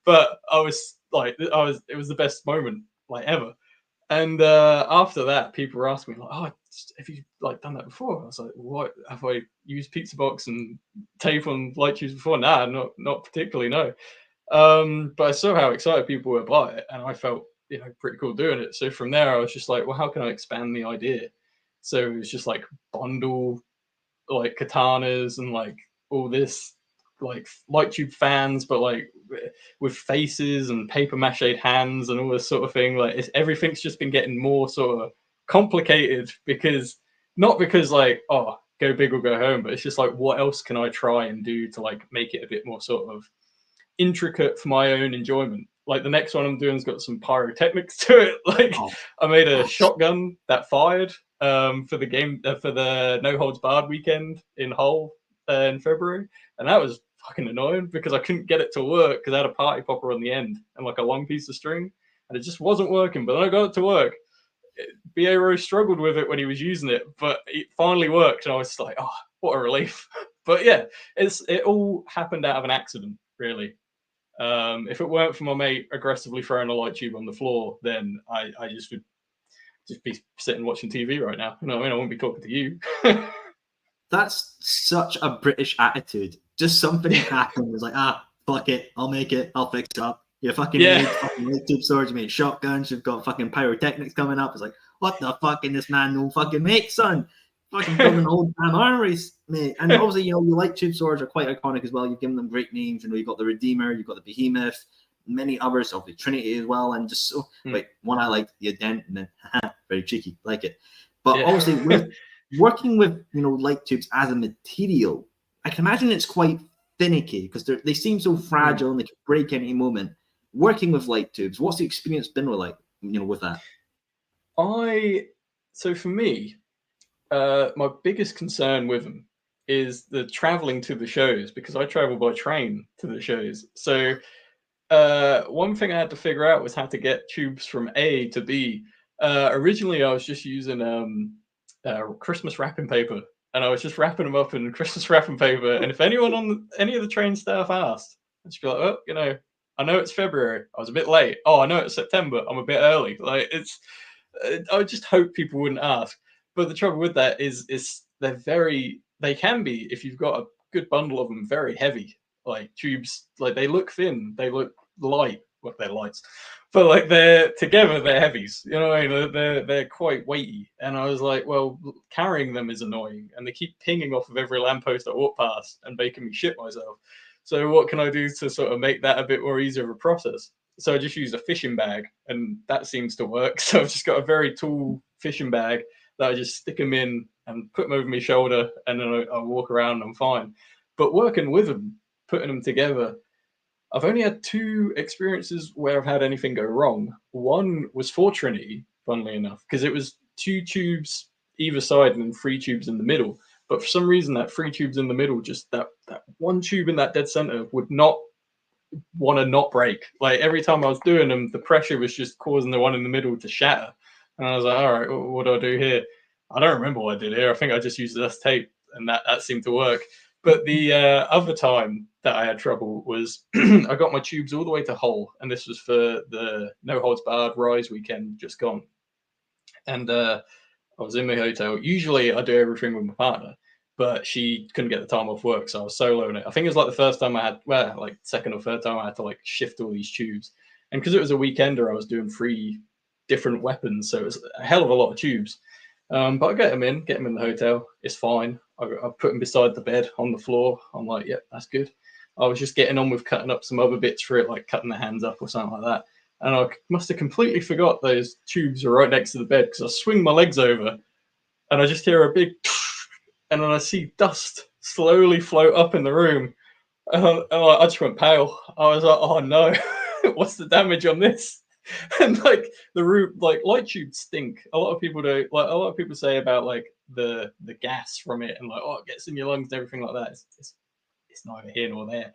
but I was like, it was the best moment like ever. And after that, people were asking me like, "Oh, have you like done that before?" I was like, "What? Have I used pizza box and tape on light tubes before?" Nah, not particularly. No. But I saw how excited people were by it, and I felt pretty cool doing it. So from there, I was just like, well, how can I expand the idea? So it was just like bundle like katanas and like all this like light tube fans, but like with faces and paper mache hands and all this sort of thing. Like everything's just been getting more sort of complicated because not because like, oh, go big or go home, but it's just like, what else can I try and do to like make it a bit more sort of intricate for my own enjoyment. Like the next one I'm doing's got some pyrotechnics to it. Like I made a shotgun that fired for the game for the No Holds Barred weekend in Hull in February, and that was fucking annoying because I couldn't get it to work because I had a party popper on the end and like a long piece of string, and it just wasn't working. But then I got it to work. BA Rose struggled with it when he was using it, but it finally worked, and I was like, oh, what a relief. But yeah, it all happened out of an accident, really. If it weren't for my mate aggressively throwing a light tube on the floor, then I just would just be sitting watching TV right now. You know what I mean? I wouldn't be talking to you. That's such a British attitude. Just something happened. It was like, fuck it. I'll make it. I'll fix it up. You fucking Yeah. made fucking light tube swords, you made shotguns, you've got fucking pyrotechnics coming up. It's like, what the fuck can this man no fucking make, son? Fucking building a whole damn armories, mate. And obviously, your light tube swords are quite iconic as well. You've given them great names. You've got the Redeemer, you've got the Behemoth, many others, obviously Trinity as well. And just so, like, one I like, the Dent, and then, very cheeky, like it. But obviously, with working with, light tubes as a material, I can imagine it's quite finicky because they seem so fragile and they can break any moment. Working with light tubes, what's the experience been like, with that? So for me, my biggest concern with them is the traveling to the shows, because I travel by train to the shows. So one thing I had to figure out was how to get tubes from A to B. Originally, I was just using Christmas wrapping paper, and I was just wrapping them up in Christmas wrapping paper. And if anyone on any of the train staff asked, I'd just be like, "Oh, I know it's February. I was a bit late. Oh, I know it's September. I'm a bit early." Like I just hope people wouldn't ask. But the trouble with that is they can be, if you've got a good bundle of them, very heavy. Like tubes, like they look thin, they look light. Well, they're lights, but like they're together, they're heavies. I mean? They're quite weighty. And I was like, well, carrying them is annoying, and they keep pinging off of every lamppost I walk past and making me shit myself. So what can I do to sort of make that a bit more easier of a process? So I just used a fishing bag, and that seems to work. So I've just got a very tall fishing bag that I just stick them in and put them over my shoulder, and then I walk around and I'm fine. But working with them, putting them together, I've only had 2 experiences where I've had anything go wrong. One was for Trinity, funnily enough, because it was 2 tubes either side and then 3 tubes in the middle. But for some reason, that 3 tubes in the middle, just that one tube in that dead center would not want to not break. Like every time I was doing them, the pressure was just causing the one in the middle to shatter. And I was like, all right, what do I do here? I don't remember what I did here. I think I just used this tape, and that seemed to work. But the other time that I had trouble was I got my tubes all the way to Hull, and this was for the No Holds Barred Rise weekend just gone. And I was in my hotel. Usually I do everything with my partner, but she couldn't get the time off work, so I was soloing it. I think it was like the first time I had, like second or third time I had to like shift all these tubes. And because it was a weekender, I was doing 3 different weapons, so it was a hell of a lot of tubes. But I get them in the hotel. It's fine. I put them beside the bed on the floor. I'm like, yep, that's good. I was just getting on with cutting up some other bits for it, like cutting the hands up or something like that. And I must have completely forgot those tubes are right next to the bed, because I swing my legs over and I just hear a big, and then I see dust slowly float up in the room. And I just went pale. I was like, oh no, what's the damage on this? And like the room, like light tubes stink. A lot of people do, like a lot of people say about like the gas from it, and like, oh, it gets in your lungs and everything like that. It's neither here nor there,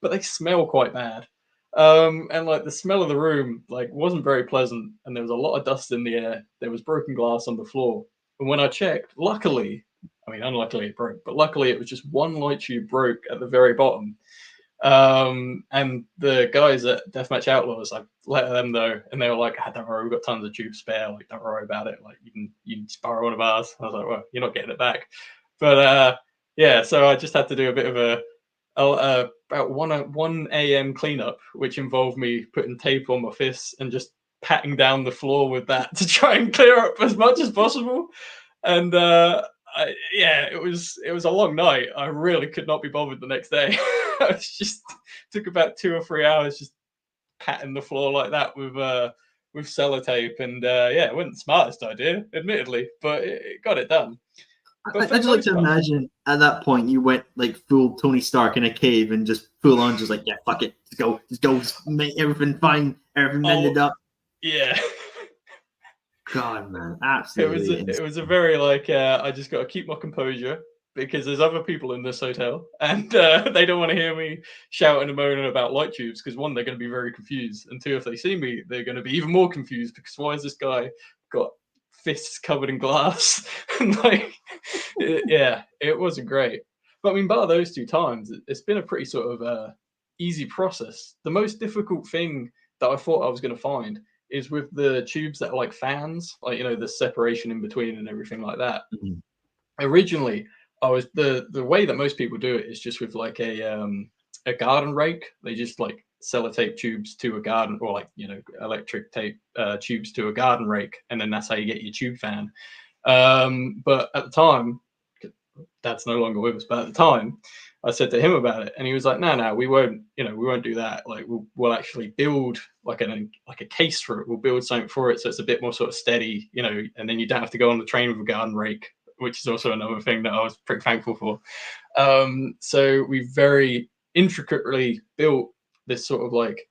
but they smell quite bad. And like the smell of the room like wasn't very pleasant, and there was a lot of dust in the air. There was broken glass on the floor, and when I checked, luckily, I mean, unluckily it broke, but luckily it was just one light tube broke at the very bottom. And the guys at Deathmatch Outlaws, I let them know, and they were like, "Don't worry, we've got tons of tubes spare. Like, don't worry about it. Like, you can just borrow one of ours." I was like, "Well, you're not getting it back." But yeah, so I just had to do a bit of about 1 a.m. cleanup, which involved me putting tape on my fists and just patting down the floor with that to try and clear up as much as possible. And yeah, it was a long night. I really could not be bothered the next day. I was just took about 2 or 3 hours just patting the floor like that with sellotape, and yeah, it wasn't the smartest idea, admittedly, but it got it done. I'd just like to imagine at that point you went like full Tony Stark in a cave and just full on, just like, yeah, fuck it, just go, make everything fine, everything mended up. Yeah. God, man, absolutely. It was a very like I just got to keep my composure, because there's other people in this hotel, and they don't want to hear me shouting and moaning about light tubes, because 1, they're going to be very confused, and 2, if they see me, they're going to be even more confused, because why has this guy got fists covered in glass? And like, yeah, it wasn't great. But I mean, bar those 2 times, it's been a pretty sort of easy process. The most difficult thing that I thought I was going to find is with the tubes that are like fans, like, the separation in between and everything like that. Mhm. Originally, I was the way that most people do it is just with like a garden rake. They just like sellotape tubes to a garden, or like, you know, electric tape tubes to a garden rake, and then that's how you get your tube fan. But at the time, Dad's no longer with us, but at the time, I said to him about it, and he was like, "No, we won't. You know, we won't do that. Like, we'll actually build like a case for it. We'll build something for it, so it's a bit more sort of steady, you know, and then you don't have to go on the train with a garden rake, which is also another thing that I was pretty thankful for. So we very intricately built this sort of like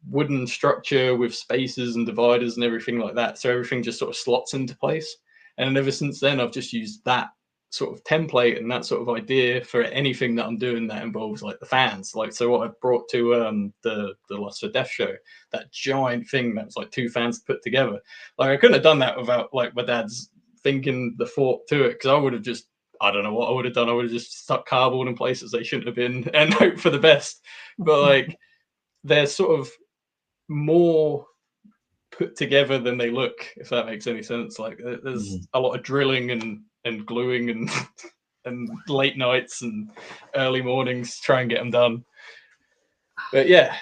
wooden structure with spaces and dividers and everything like that, so everything just sort of slots into place. And ever since then, I've just used that sort of template and that sort of idea for anything that I'm doing that involves like the fans. Like, so what I brought to the Lust for Death show, that giant thing that was like 2 fans put together. Like, I couldn't have done that without like my dad's thinking the thought to it, because I would have just, I don't know what I would have done. I would have just stuck cardboard in places they shouldn't have been and hope for the best. But like, they're sort of more put together than they look, if that makes any sense. Like, there's a lot of drilling and gluing and and late nights and early mornings to try and get them done. But yeah,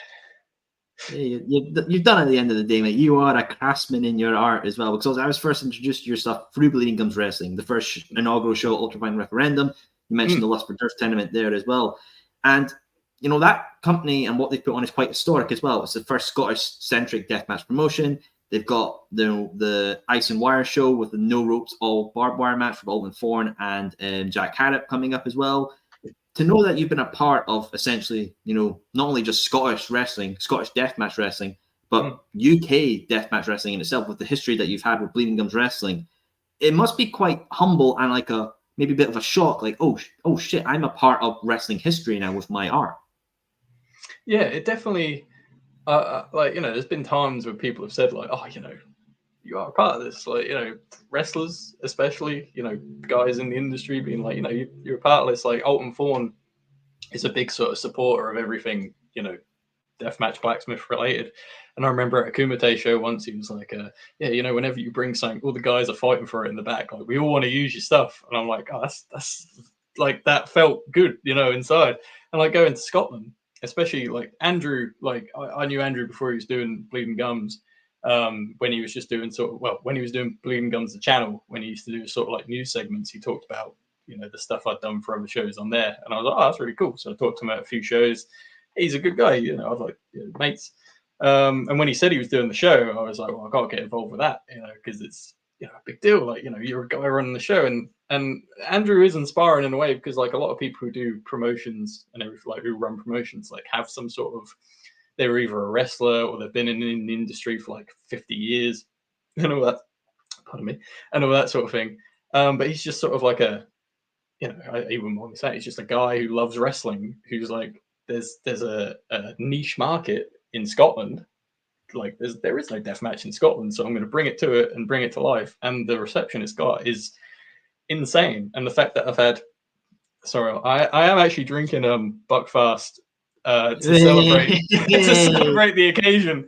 you've done it at the end of the day, mate. You are a craftsman in your art as well. Because I was first introduced to your stuff through Bleeding Gums Wrestling, the first inaugural show, Ultrafine Referendum. You mentioned the Lust for Death tournament there as well. And, you know, that company and what they put on is quite historic as well. It's the first Scottish-centric deathmatch promotion. They've got the Ice and Wire show with the no ropes, all barbed wire match with Alton Thorne and Jack Harrop coming up as well. To know that you've been a part of essentially, you know, not only just Scottish wrestling, Scottish deathmatch wrestling, but UK deathmatch wrestling in itself, with the history that you've had with Bleeding Gums Wrestling, it must be quite humble and like maybe a bit of a shock. Like, oh shit, I'm a part of wrestling history now with my art. Yeah, it definitely. Like, you know, there's been times where people have said like, oh, you know, you are a part of this. Like, you know, wrestlers, especially, you know, guys in the industry being like, you know, you're a part of this. Like, Alton Thorne is a big sort of supporter of everything, you know, Deathmatch Blacksmith related. And I remember at a Kumite show once, he was like, yeah, you know, whenever you bring something, all the guys are fighting for it in the back. Like, we all want to use your stuff. And I'm like, oh, that's like, that felt good, you know, inside. And like, going to Scotland, especially like Andrew, like I knew Andrew before he was doing Bleeding Gums, when he was just doing when he was doing Bleeding Gums, the channel, when he used to do sort of like news segments, he talked about, you know, the stuff I'd done for other shows on there. And I was like, oh, that's really cool. So I talked to him at a few shows. He's a good guy, you know, I was like, yeah, mates. And when he said he was doing the show, I was like, well, I got to get involved with that, you know, because it's, you know, a big deal. Like, you know, you're a guy running the show, and Andrew is inspiring in a way, because like a lot of people who do promotions and everything, like who run promotions, like have some sort of, they're either a wrestler or they've been in the industry for like 50 years and all that, pardon me, and all that sort of thing. But he's just sort of like a, you know, I even want to say he's just a guy who loves wrestling, who's like, there's a niche market in Scotland. Like, there is no deathmatch in Scotland, so I'm going to bring it to it and bring it to life. And the reception it's got is insane. And the fact that I've had, sorry, I am actually drinking Buckfast to celebrate to celebrate the occasion.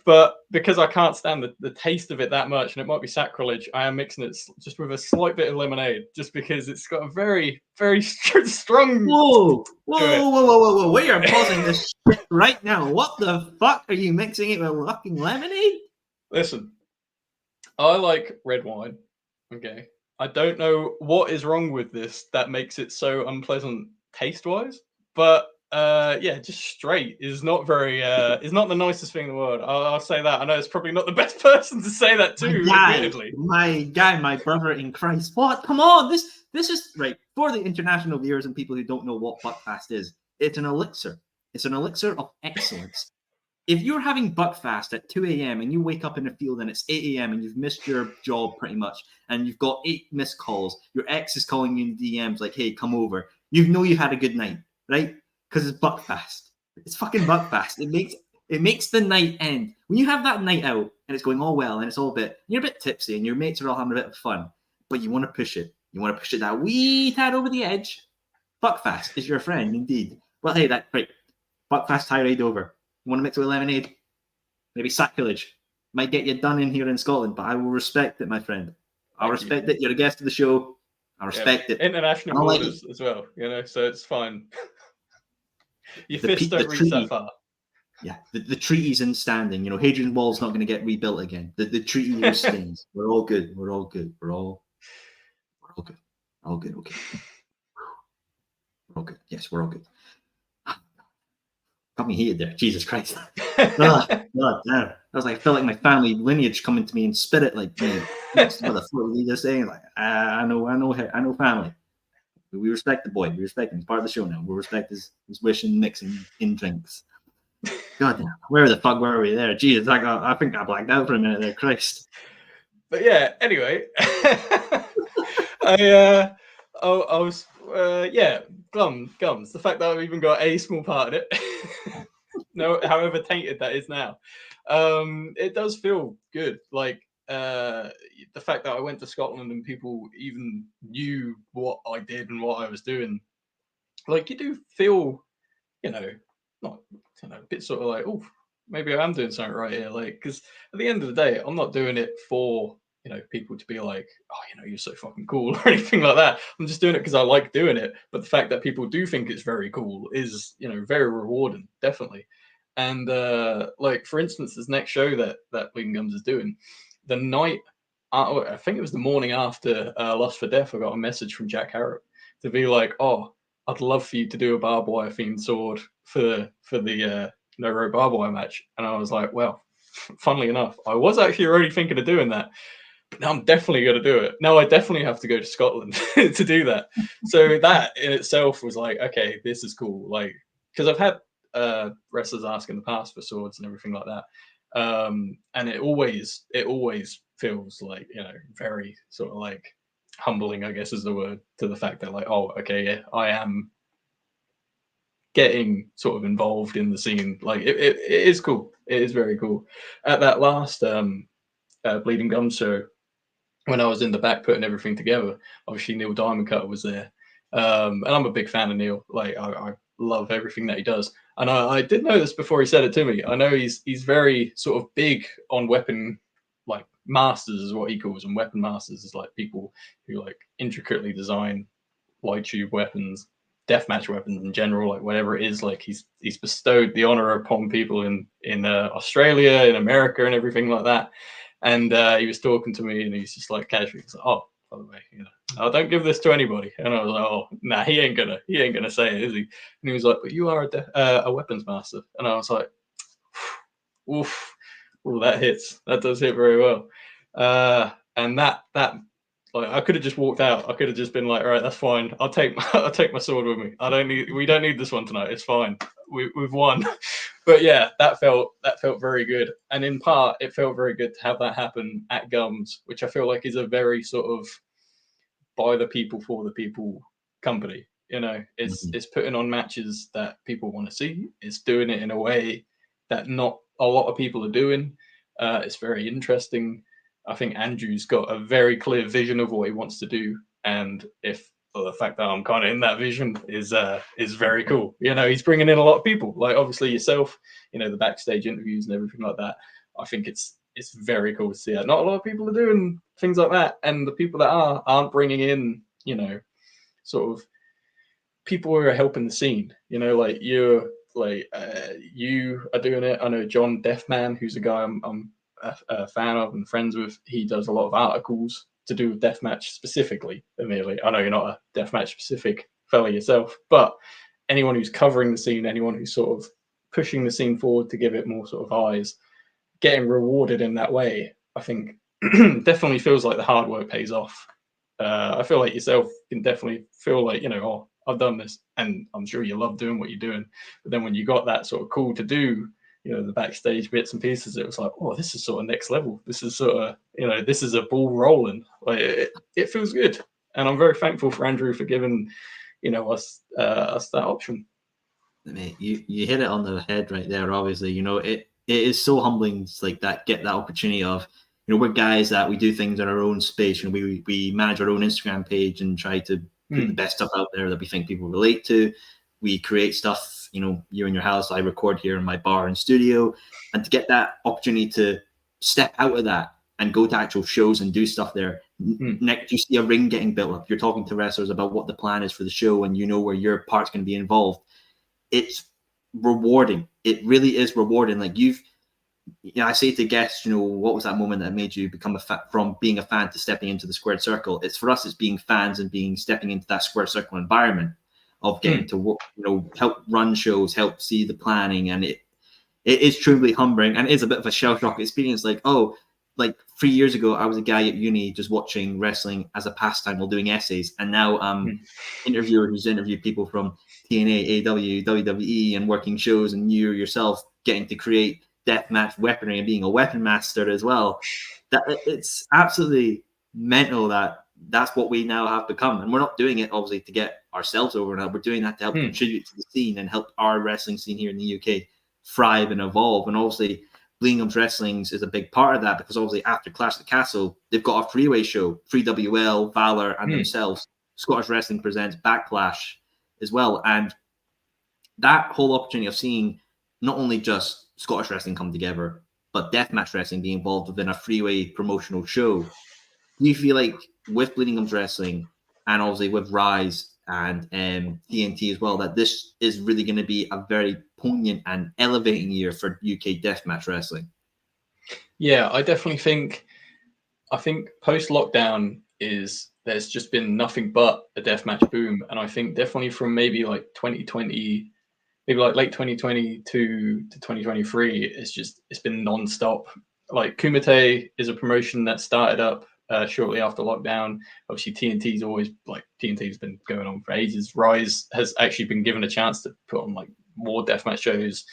But because I can't stand the taste of it that much, and it might be sacrilege, I am mixing it just with a slight bit of lemonade, just because it's got a very, very strong. Whoa! We are pausing this shit right now. What the fuck are you mixing it with fucking lemonade? Listen, I like red wine. Okay. I don't know what is wrong with this that makes it so unpleasant taste-wise, but yeah, just straight is not very is not the nicest thing in the world. I'll say that. I know it's probably not the best person to say that to, admittedly. My brother in Christ. What? Come on, this is right for the international viewers and people who don't know what Buckfast is. It's an elixir. It's an elixir of excellence. If you're having Buckfast at 2 a.m. and you wake up in the field and it's 8 a.m. and you've missed your job pretty much, and you've got 8 missed calls, your ex is calling you in DMs like, hey, come over. You know you've had a good night, right? Because it's Buckfast. It's fucking Buckfast. It makes the night end. When you have that night out and it's going all well and it's all you're a bit tipsy and your mates are all having a bit of fun, but you want to push it. You want to push it that wee tad over the edge. Buckfast is your friend, indeed. Well, hey, right. Buckfast tirade over. You want to mix it with lemonade? Maybe sacrilege. Might get you done in here in Scotland, but I will respect it, my friend. I'll respect it. You're a guest of the show. I respect it. International borders as well, you know, so it's fine. Your fists don't reach that far. Yeah, the treaty's in standing. You know, Hadrian Wall's not going to get rebuilt again. The treaty here stands. We're all good. We're all good. We're all good. All good. Okay. We're all good. Yes, we're all good. Got me heated there. Jesus Christ. God damn. I was like, I felt like my family lineage coming to me in spirit. Like, man, what the fuck were you just saying? Like, I know family. We respect the boy. We respect him. He's part of the show now. We respect his wish and mixing in drinks. God damn. Where the fuck were we there? Jesus, I think I blacked out for a minute there. Christ. But yeah, anyway. I was gums. The fact that I've even got a small part in it, no, however tainted that is now, it does feel good. Like the fact that I went to Scotland and people even knew what I did and what I was doing. Like you do feel, not a bit sort of like, oh, maybe I am doing something right here. Like, because at the end of the day, I'm not doing it for people to be like, oh, you're so fucking cool or anything like that. I'm just doing it because I like doing it. But the fact that people do think it's very cool is, very rewarding, definitely. And like, for instance, this next show that Bleeding Gums is doing, the night, I think it was the morning after Lust for Death, I got a message from Jack Harrop to be like, oh, I'd love for you to do a barbed wire themed sword for the no rope barbed wire match. And I was like, well, funnily enough, I was actually already thinking of doing that. But now I'm definitely going to do it. Now I definitely have to go to Scotland to do that. So that in itself was like, okay, this is cool. Like, because I've had wrestlers ask in the past for swords and everything like that. And it always feels like, very sort of like humbling, I guess is the word, to the fact that like, oh, okay, yeah, I am getting sort of involved in the scene. Like it is cool. It is very cool. At that last Bleeding Gums show, when I was in the back putting everything together, obviously Neil Diamond Cutter was there. And I'm a big fan of Neil. Like I love everything that he does. And I did know this before he said it to me. I know he's very sort of big on weapon, like masters is what he calls them. Weapon masters is like people who like intricately design light tube weapons, deathmatch weapons in general, like whatever it is. Like he's bestowed the honor upon people in Australia, in America, and everything like that. And he was talking to me, and he's just like casually, he's like, "Oh, by the way, I don't give this to anybody." And I was like, "Oh, nah, he ain't gonna say it, is he?" And he was like, "But you are a weapons master." And I was like, "Oof, well, that hits. That does hit very well." And that like I could have just walked out. I could have just been like, "All right, that's fine. I'll take my sword with me. We don't need this one tonight. It's fine. We've won." But yeah, that felt very good. And in part, it felt very good to have that happen at Gums, which I feel like is a very sort of by the people for the people company. It's putting on matches that people want to see. It's doing it in a way that not a lot of people are doing. It's very interesting. I think Andrew's got a very clear vision of what he wants to do, and the fact that I'm kind of in that vision is very cool. He's bringing in a lot of people, like obviously yourself, the backstage interviews and everything like that. I think it's very cool to see that. Not a lot of people are doing things like that, and the people that aren't bringing in, sort of people who are helping the scene. Like you are doing it. I know John Deathman, who's a guy I'm a fan of and friends with. He does a lot of articles to do with deathmatch specifically. Immediately, I know you're not a deathmatch specific fella yourself, but anyone who's covering the scene, anyone who's sort of pushing the scene forward to give it more sort of eyes, getting rewarded in that way, I think definitely feels like the hard work pays off. I feel like yourself can definitely feel like, oh, I've done this, and I'm sure you love doing what you're doing. But then when you got that sort of cool to do, the backstage bits and pieces, it was like, oh, this is sort of next level. This is sort of, this is a ball rolling. Like it feels good, and I'm very thankful for Andrew for giving, us that option. Mate, you hit it on the head right there. Obviously, it is so humbling to like that, get that opportunity of, we're guys that we do things in our own space. We manage our own Instagram page and try to put the best stuff out there that we think people relate to. We create stuff, you in your house. I record here in my bar and studio, and to get that opportunity to step out of that and go to actual shows and do stuff there. Next, you see a ring getting built up. You're talking to wrestlers about what the plan is for the show, and where your part's going to be involved. It's rewarding. It really is rewarding. Like I say to guests, what was that moment that made you become from being a fan to stepping into the squared circle? It's for us, it's being fans and stepping into that squared circle environment of getting to work, help run shows, help see the planning, and it is truly humbling, and it is a bit of a shell shock experience. Like 3 years ago, I was a guy at uni just watching wrestling as a pastime while doing essays, and now interviewer who's interviewed people from TNA, AEW, WWE, and working shows, and you yourself getting to create deathmatch weaponry and being a weapon master as well. That it's absolutely mental that that's what we now have become, and we're not doing it obviously to get ourselves over. Now we're doing that to help contribute to the scene and help our wrestling scene here in the UK thrive and evolve. And obviously Bleeding Gums Wrestling's is a big part of that, because obviously after Clash at the Castle, they've got a three-way show, 3WL, Valor, and themselves. Scottish Wrestling presents Backlash as well. And that whole opportunity of seeing not only just Scottish wrestling come together, but deathmatch wrestling be involved within a three-way promotional show. Do you feel like with Bleeding Gums Wrestling and obviously with Rise and TNT as well, that this is really going to be a very poignant and elevating year for UK deathmatch wrestling? Yeah, I definitely think post-lockdown there's just been nothing but a deathmatch boom. And I think definitely from maybe like 2020, maybe like late 2022 to 2023, it's been non-stop. Like Kumite is a promotion that started up shortly after lockdown. Obviously TNT's been going on for ages. Rise has actually been given a chance to put on like more deathmatch shows.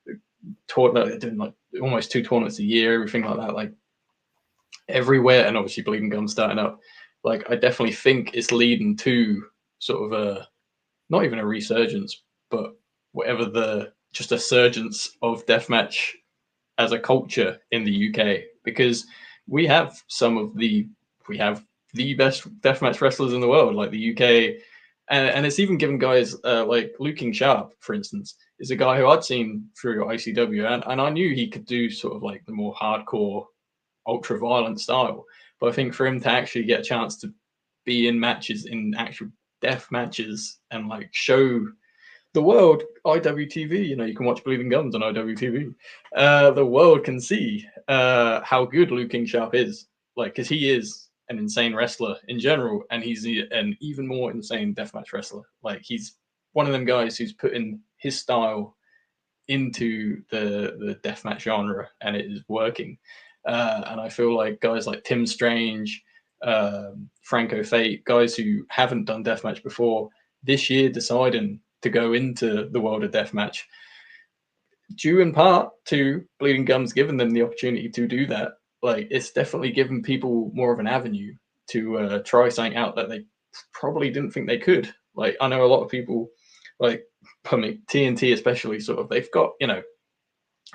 They're doing like almost 2 tournaments a year, everything like that, like everywhere. And obviously Bleeding Gums starting up. Like I definitely think it's leading to sort of not even a resurgence, but just a surgence of deathmatch as a culture in the UK, because we have the best deathmatch wrestlers in the world, like the UK, and it's even given guys like Luke King Sharp, for instance, is a guy who I'd seen through ICW, and I knew he could do sort of like the more hardcore, ultra violent style. But I think for him to actually get a chance to be in matches, in actual death matches, and like show the world IWTV, you can watch Bleeding Gums on IWTV. The world can see how good Luke King Sharp is, like, because he is an insane wrestler in general, and he's an even more insane deathmatch wrestler. Like, he's one of them guys who's putting his style into the deathmatch genre, and it is working. And I feel like guys like Tim Strange, Franco Fate, guys who haven't done deathmatch before, this year deciding to go into the world of deathmatch, due in part to Bleeding Gums giving them the opportunity to do that. Like, it's definitely given people more of an avenue to try something out that they probably didn't think they could. Like, I know a lot of people, like, I mean, TNT especially, sort of, they've got,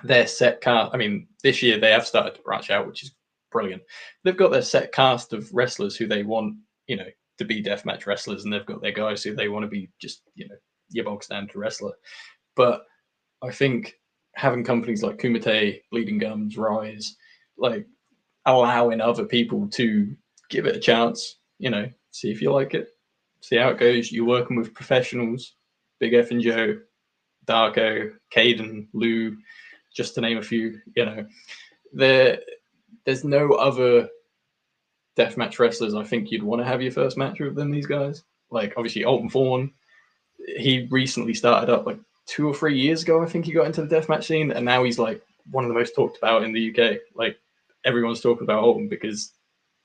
their set cast. I mean, this year they have started to branch out, which is brilliant. They've got their set cast of wrestlers who they want, to be deathmatch wrestlers, and they've got their guys who they want to be just, your bog standard wrestler. But I think having companies like Kumite, Bleeding Gums, Rise, like, allowing other people to give it a chance, see if you like it, see how it goes. You're working with professionals, Big F and Joe, Darko, Caden, Lou, just to name a few. There's no other deathmatch wrestlers I think you'd want to have your first match with than these guys. Like, obviously Alton Thorne, he recently started up like 2 or 3 years ago. I think he got into the deathmatch scene, and now he's like one of the most talked about in the UK. Like, everyone's talking about Alton because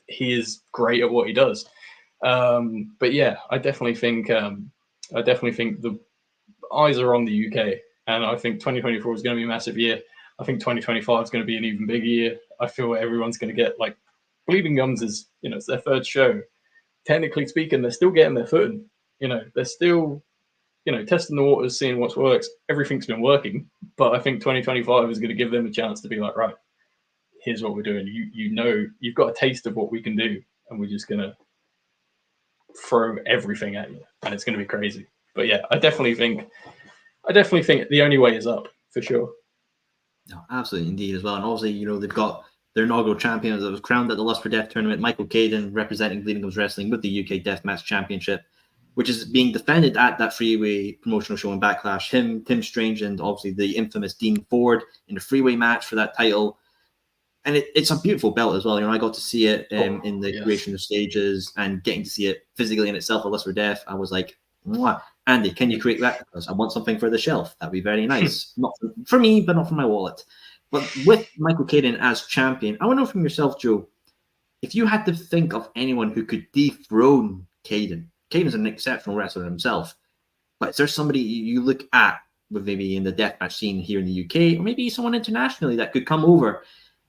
he is great at what he does. But yeah, I definitely think the eyes are on the UK, and I think 2024 is going to be a massive year. I think 2025 is going to be an even bigger year. I feel everyone's going to get, like, Bleeding Gums is, it's their third show. Technically speaking, they're still getting their footing. They're still, testing the waters, seeing what works. Everything's been working, but I think 2025 is going to give them a chance to be like, right, here's what we're doing. You've got a taste of what we can do, and we're just going to throw everything at you, and it's going to be crazy. But yeah, I definitely think the only way is up, for sure. No, absolutely, indeed, as well. And obviously, they've got their inaugural champion that was crowned at the Lust for Death tournament, Michael Caden, representing Bleeding Gums Wrestling with the UK Deathmatch Championship. which is being defended at that Freeway promotional show in Backlash. Him, Tim Strange, and obviously the infamous Dean Ford in the Freeway match for that title. And it's a beautiful belt as well. I got to see it in the creation of stages, and getting to see it physically in itself at Lust for Death. I was like, mwah. Andy, can you create replicas? I want something for the shelf. That'd be very nice. Not for me, but not for my wallet. But with Michael Caden as champion, I want to know from yourself, Joe, if you had to think of anyone who could dethrone Caden. Caden's an exceptional wrestler himself, but is there somebody you look at with maybe in the deathmatch scene here in the UK, or maybe someone internationally that could come over?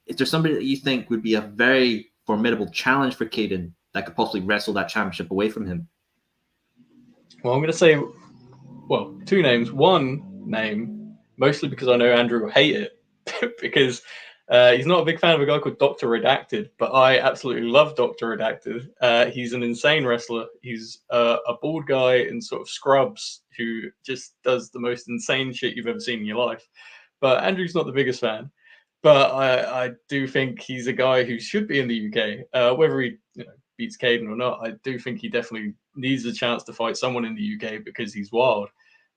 Is there somebody that you think would be a very formidable challenge for Caden that could possibly wrestle that championship away from him? Well, I'm going to say, two names. One name, mostly because I know Andrew will hate it, because he's not a big fan of a guy called Dr. Redacted, but I absolutely love Dr. Redacted. He's an insane wrestler. He's a bald guy in sort of scrubs who just does the most insane shit you've ever seen in your life. But Andrew's not the biggest fan. But I do think he's a guy who should be in the UK. Whether he beats Caden or not, I do think he definitely needs a chance to fight someone in the UK because he's wild.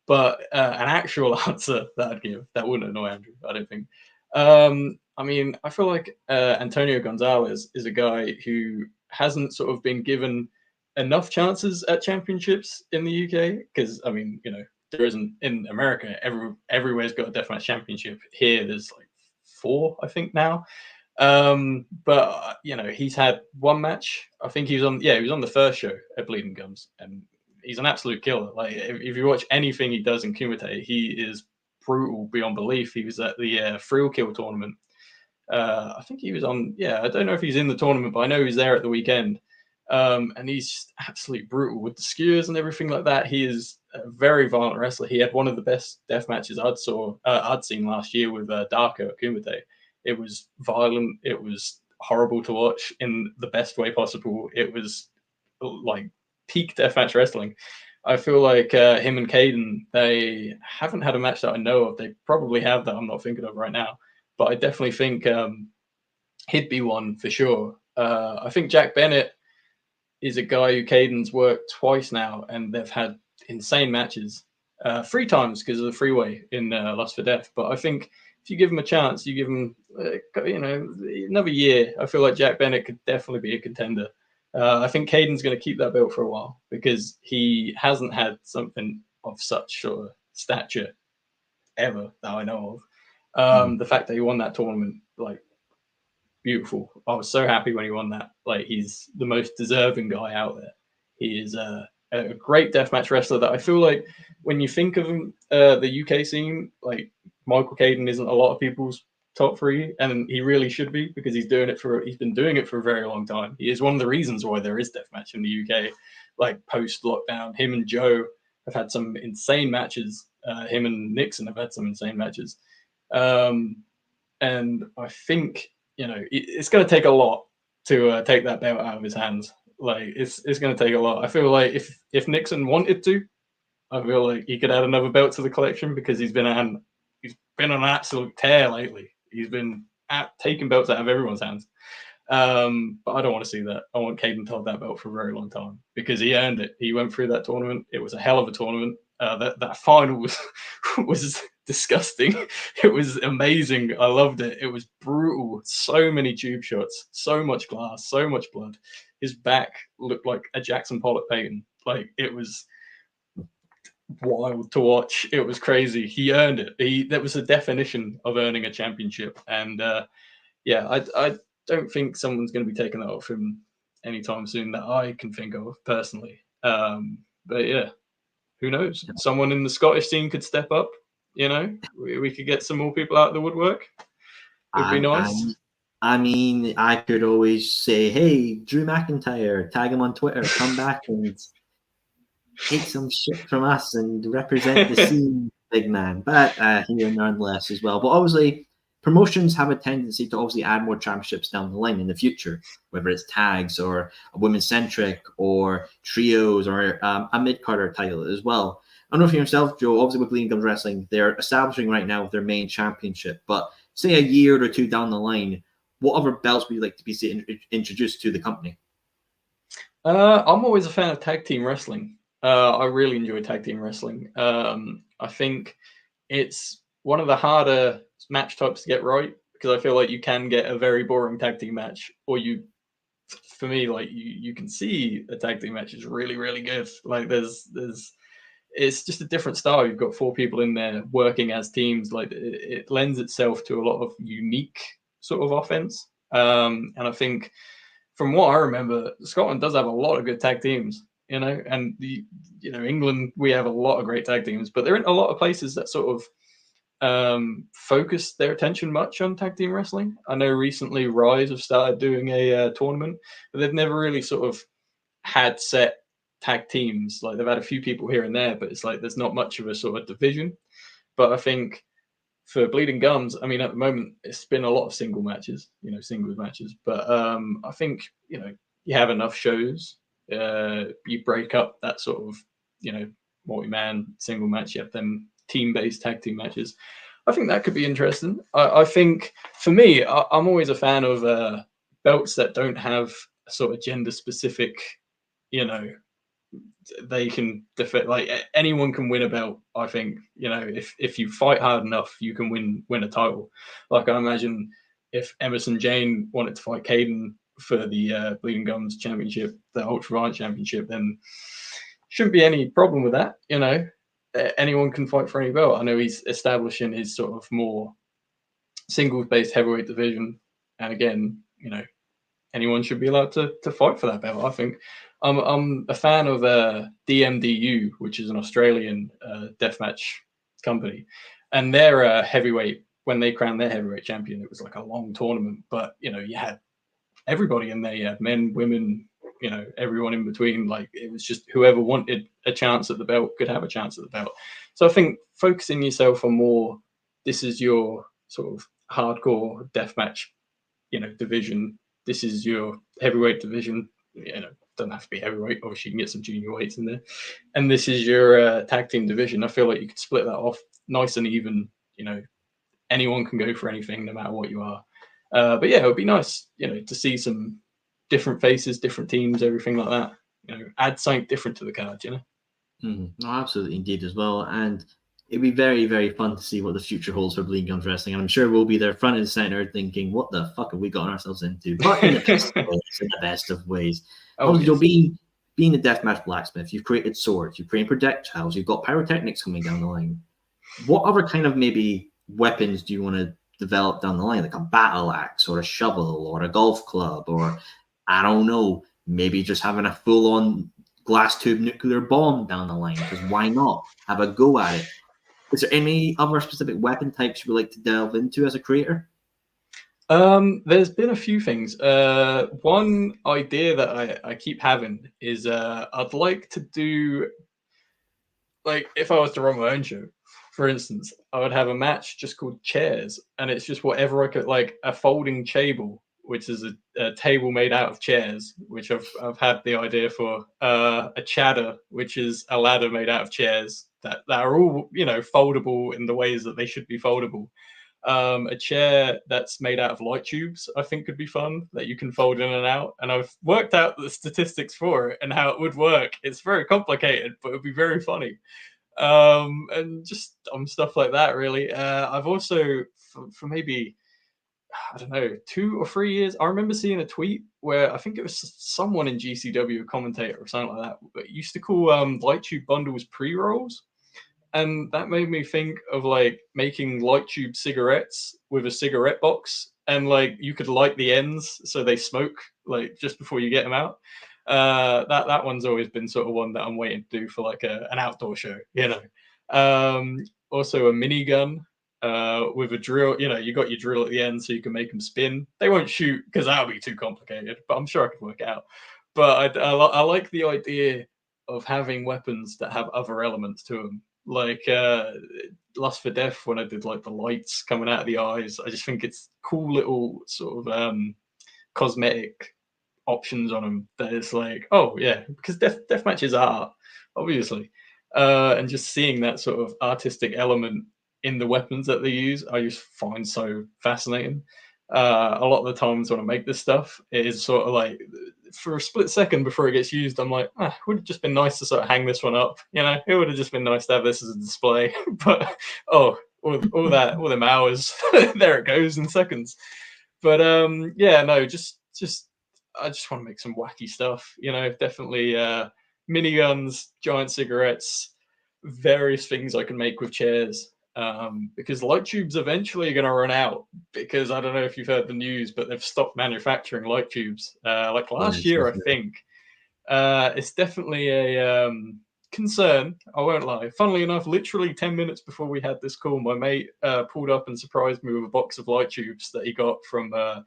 But an actual answer that I'd give, that wouldn't annoy Andrew, I don't think. I mean, I feel like Antonio Gonzalez is a guy who hasn't sort of been given enough chances at championships in the UK. Because, I mean, there isn't in America. Everywhere's got a deathmatch championship. Here, there's like 4, I think now. But he's had one match. I think he was on the first show at Bleeding Gums, and he's an absolute killer. Like if you watch anything he does in Kumite, he is brutal beyond belief. He was at the Thrill Kill tournament. I think he was on. I don't know if he's in the tournament, but I know he's there at the weekend. And he's just absolutely brutal with the skewers and everything like that. He is a very violent wrestler. He had one of the best death matches I'd seen last year with Darko at Kumite. It was violent. It was horrible to watch in the best way possible. It was like peak deathmatch wrestling. I feel like him and Caden, they haven't had a match that I know of. They probably have that I'm not thinking of right now. But I definitely think he'd be one for sure. I think Jack Bennett is a guy who Caden's worked twice now, and they've had insane matches. 3 times because of the freeway in Lust for Death. But I think if you give him a chance, you give him, another year, I feel like Jack Bennett could definitely be a contender. I think Caden's going to keep that belt for a while because he hasn't had something of such sort of stature ever that I know of. The fact that he won that tournament, like, beautiful. I was so happy when he won that. Like, he's the most deserving guy out there. He is a great deathmatch wrestler that I feel like when you think of him, the UK scene, like Michael Caden isn't a lot of people's top 3, and he really should be because he's been doing it for a very long time. He is one of the reasons why there is deathmatch in the UK, like post lockdown. Him and Joe have had some insane matches. Him and Nixon have had some insane matches. And I think, it's going to take a lot to take that belt out of his hands. Like it's going to take a lot. I feel like if Nixon wanted to, I feel like he could add another belt to the collection because he's been on an absolute tear lately. He's been taking belts out of everyone's hands. But I don't want to see that. I want Caden to hold that belt for a very long time because he earned it. He went through that tournament. It was a hell of a tournament. That final was disgusting. It was amazing. I loved it. It was brutal. So many tube shots, so much glass, so much blood. His back looked like a Jackson Pollock Payton. Like it was wild to watch. It was crazy. He earned it. That was the definition of earning a championship. And I don't think someone's going to be taking that off him anytime soon that I can think of personally. But yeah, who knows? Someone in the Scottish scene could step up. We could get some more people out of the woodwork. It'd be nice. I mean, I could always say, hey, Drew McIntyre, tag him on Twitter, come back and take some shit from us and represent the scene, big man. But here nonetheless as well. But obviously, promotions have a tendency to obviously add more championships down the line in the future, whether it's tags or a women-centric or trios or a mid-carder title as well. I don't know for yourself, Joe, obviously with Bleeding Gums Wrestling, they're establishing right now their main championship. But say a year or 2 down the line, what other belts would you like to be introduced to the company? I'm always a fan of tag team wrestling. I really enjoy tag team wrestling. I think it's one of the harder match types to get right because I feel like you can get a very boring tag team match, or for me, like you can see a tag team match is really, really good. Like it's just a different style. You've got 4 people in there working as teams. Like it lends itself to a lot of unique sort of offense. And I think from what I remember, Scotland does have a lot of good tag teams, and England, we have a lot of great tag teams, but there aren't a lot of places that sort of focus their attention much on tag team wrestling. I know recently Rise have started doing a tournament, but they've never really sort of had set tag teams. Like they've had a few people here and there, but it's like there's not much of a sort of division. But I think for Bleeding Gums, I mean, at the moment it's been a lot of singles matches. But I think you have enough shows. You break up that sort of multi-man single match. You have them team-based tag team matches. I think that could be interesting. I think for me, I'm always a fan of belts that don't have a sort of gender-specific. They can defend, like anyone can win a belt. I think if you fight hard enough, you can win a title. Like I imagine if Emerson Jane wanted to fight Caden for the Bleeding Gums Championship, the Ultra Violent Championship, then shouldn't be any problem with that. Anyone can fight for any belt. I know he's establishing his sort of more singles-based heavyweight division, and again, anyone should be allowed to fight for that belt. I think I'm a fan of DMDU, which is an Australian deathmatch company, and their heavyweight, when they crowned their heavyweight champion, it was like a long tournament, but you had everybody in there. You had men, women, everyone in between. Like it was just whoever wanted a chance at the belt could have a chance at the belt. So I think focusing yourself on more, this is your sort of hardcore deathmatch, division. This is your heavyweight division. Doesn't have to be heavyweight. Obviously, you can get some junior weights in there. And this is your tag team division. I feel like you could split that off nice and even. Anyone can go for anything, no matter what you are. But yeah, it would be nice, to see some different faces, different teams, everything like that. Add something different to the card. No, absolutely, indeed, as well. And it'd be very, very fun to see what the future holds for Bleeding Gums Wrestling. And I'm sure we'll be there front and center thinking, what the fuck have we gotten ourselves into? But in the best of ways, Obviously, being the Deathmatch Blacksmith, you've created swords, you've created projectiles, you've got pyrotechnics coming down the line. What other kind of maybe weapons do you want to develop down the line? Like a battle axe or a shovel or a golf club, or I don't know, maybe just having a full-on glass tube nuclear bomb down the line, because why not have a go at it? Is there any other specific weapon types you would like to delve into as a creator? There's been a few things. One idea that I keep having is I'd like to do, like, if I was to run my own show, for instance, I would have a match just called Chairs, and it's just whatever I could, like a folding table, which is a table made out of chairs, which I've had the idea for. A chadder, which is a ladder made out of chairs that are all foldable in the ways that they should be foldable. A chair that's made out of light tubes, I think could be fun, that you can fold in and out. And I've worked out the statistics for it and how it would work. It's very complicated, but it'd be very funny. And just stuff like that, really. I've also, for maybe, I don't know, 2 or 3 years, I remember seeing a tweet where I think it was someone in GCW, a commentator or something like that, but used to call light tube bundles pre-rolls. And that made me think of like making light tube cigarettes with a cigarette box, and like you could light the ends so they smoke like just before you get them out. That one's always been sort of one that I'm waiting to do for like an outdoor show. Also a minigun with a drill. You got your drill at the end so you can make them spin. They won't shoot because that'll be too complicated, but I'm sure I could work it out. But I like the idea of having weapons that have other elements to them. Like Lust for Death, when I did like the lights coming out of the eyes, I just think it's cool little sort of cosmetic options on them that is like, oh yeah, because deathmatch is art, obviously, and just seeing that sort of artistic element in the weapons that they use, I just find so fascinating. A lot of the times when I make this stuff, it is sort of like for a split second before it gets used, I'm like, it would have just been nice to sort of hang this one up. It would have just been nice to have this as a display. But all them hours, there it goes in seconds. But yeah, no, just I just want to make some wacky stuff. Definitely miniguns, giant cigarettes, various things I can make with chairs. Because light tubes eventually are going to run out. Because I don't know if you've heard the news, but they've stopped manufacturing light tubes. Like last year, I think. It's definitely a concern. I won't lie. Funnily enough, literally 10 minutes before we had this call, my mate pulled up and surprised me with a box of light tubes that he got from a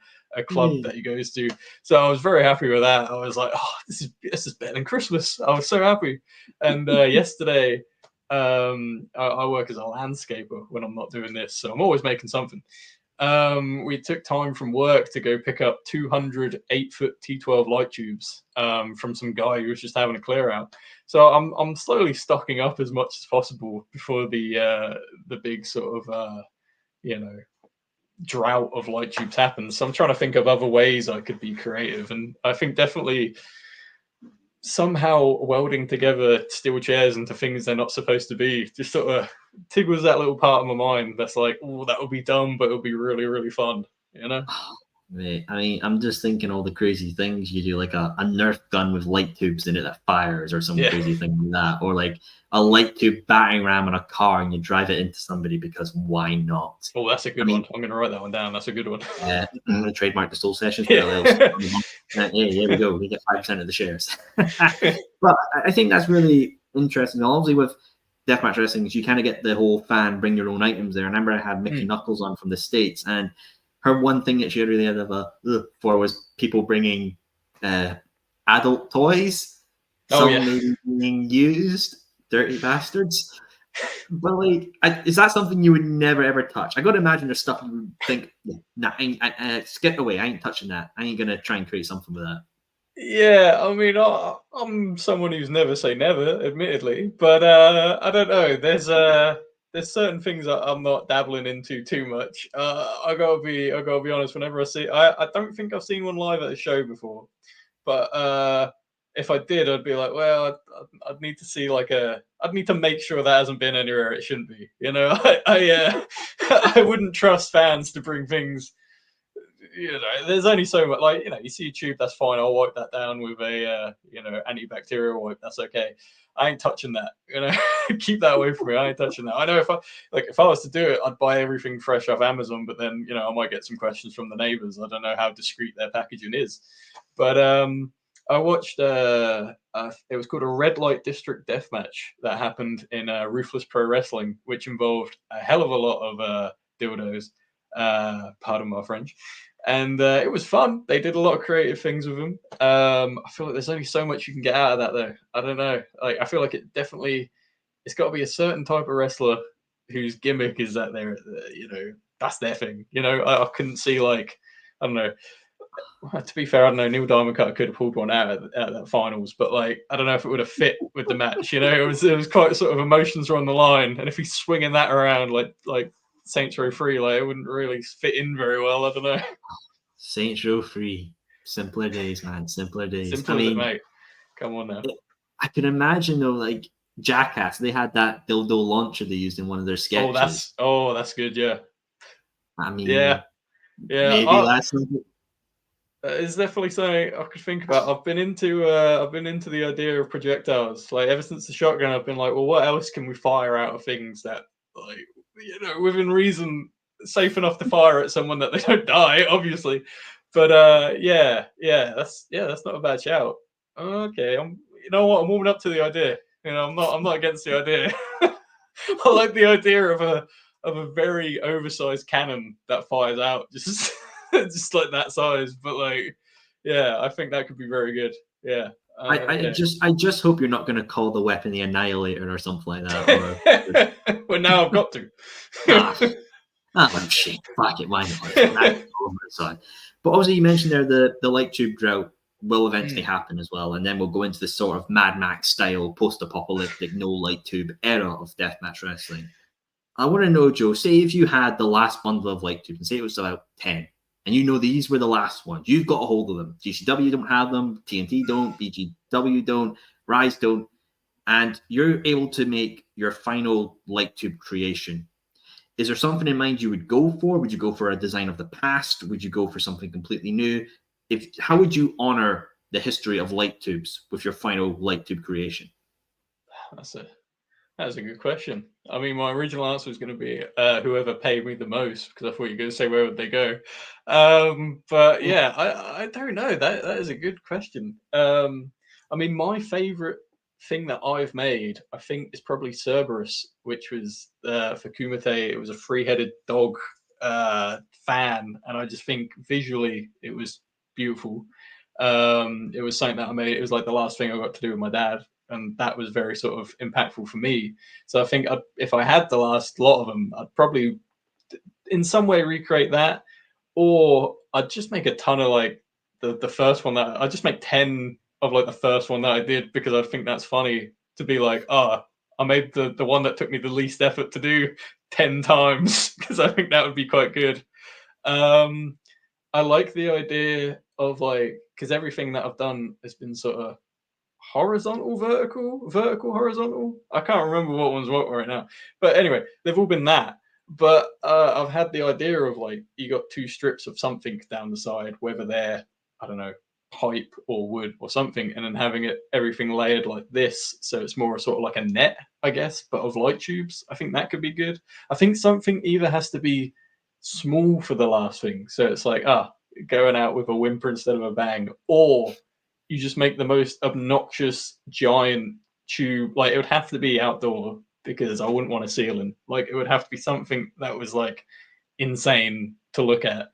club that he goes to. So I was very happy with that. I was like, oh, this is better than Christmas. I was so happy. And yesterday, I work as a landscaper when I'm not doing this, so I'm always making something. We took time from work to go pick up 200 8-foot T12 light tubes from some guy who was just having a clear out. So I'm slowly stocking up as much as possible before the big sort of drought of light tubes happens. So I'm trying to think of other ways I could be creative, and I think definitely somehow welding together steel chairs into things they're not supposed to be just sort of tickles that little part of my mind that's like, oh, that would be dumb, but it'll be really, really fun, Mate, I mean, I'm just thinking all the crazy things you do, like a Nerf gun with light tubes in it that fires, or some crazy thing like that, or like a light tube battering ram in a car and you drive it into somebody because why not? Oh, that's a good one. I'm going to write that one down. That's a good one. I'm going to trademark the Soul Sessions. Yeah, here we go. We get 5% of the shares. But I think that's really interesting. Obviously, with Deathmatch Wrestling, you kind of get the whole fan bring your own items there. I remember I had Mickey Knuckles on from the States, and her one thing that she really had of a for was people bringing adult toys. Some maybe being used, dirty bastards. But like, is that something you would never ever touch? I got to imagine there's stuff you would think, nah, skip away. I ain't touching that. I ain't gonna try and create something with that. Yeah, I mean, I'm someone who's never say never, admittedly, but I don't know. There's certain things that I'm not dabbling into too much. I gotta be honest. Whenever I see, I don't think I've seen one live at a show before, but if I did, I'd be like, well, I'd need to see I'd need to make sure that hasn't been anywhere it shouldn't be. I wouldn't trust fans to bring things. There's only so much. You see a tube, that's fine. I'll wipe that down with a antibacterial wipe. That's okay. I ain't touching that. Keep that away from me. I ain't touching that. I know if I was to do it, I'd buy everything fresh off Amazon. But then I might get some questions from the neighbors. I don't know how discreet their packaging is. But I watched it was called a Red Light District Deathmatch that happened in Ruthless Pro Wrestling, which involved a hell of a lot of dildos. Pardon my French. And it was fun. They did a lot of creative things with them. I feel like there's only so much you can get out of that, though. I don't know. I feel like it's got to be a certain type of wrestler whose gimmick is that that's their thing. I couldn't see I don't know. To be fair, I don't know. Neil Diamond Cutter could have pulled one out at that finals, but I don't know if it would have fit with the match. It was quite sort of emotions are on the line, and if he's swinging that around like Saints Row 3, it wouldn't really fit in very well. I don't know. Saints Row 3, simpler days, man, simpler days. Simple as it, mate. Come on now. I can imagine though, Jackass, they had that dildo launcher they used in one of their sketches. That's good, yeah. I mean, yeah. Maybe that's something. It's definitely something I could think about. I've been into the idea of projectiles. Ever since the shotgun, I've been like, well, what else can we fire out of things that within reason, safe enough to fire at someone that they don't die, obviously. But that's not a bad shout. Okay, I'm warming up to the idea. I'm not against the idea. I like the idea of a very oversized cannon that fires out just like that size. But I think that could be very good. Yeah. I just hope you're not going to call the weapon the Annihilator or something like that. Well, now I've got to. Shit. Fuck it, why not? But also, you mentioned there the light tube drought will eventually happen as well, and then we'll go into this sort of Mad Max style post-apocalyptic no light tube era of deathmatch wrestling. I want to know, Joe, say if you had the last bundle of light tubes, and say it was about 10, and you know these were the last ones. You've got a hold of them. GCW don't have them, TNT don't, BGW don't, Rise don't, and you're able to make your final light tube creation. Is there something in mind you would go for? Would you go for a design of the past? Would you go for something completely new? How would you honor the history of light tubes with your final light tube creation? That's a good question. I mean, my original answer was going to be whoever paid me the most, because I thought you were going to say where would they go. But yeah, I don't know. That is a good question. I mean, my favorite thing that I've made, I think, is probably Cerberus, which was for Kumite. It was a three-headed dog fan, and I just think visually it was beautiful. It was something that I made. It was like the last thing I got to do with my dad, and that was very sort of impactful for me. So I think if I had the last lot of them, I'd probably in some way recreate that, or I'd just make a ton of like the first one that I'd just make 10 of like the first one that I did, because I think that's funny to be like, I made the one that took me the least effort to do 10 times, because I think that would be quite good. I like the idea of like, because everything that I've done has been sort of horizontal, vertical, horizontal. I can't remember what one's what right now. But anyway, they've all been that. But I've had the idea of like, you got two strips of something down the side, whether they're, I don't know, pipe or wood or something, and then having everything layered like this. So it's more sort of like a net, I guess, but of light tubes. I think that could be good. I think something either has to be small for the last thing. So it's like, going out with a whimper instead of a bang, or you just make the most obnoxious giant tube. Like, it would have to be outdoor, because I wouldn't want a ceiling. Like, it would have to be something that was like insane to look at.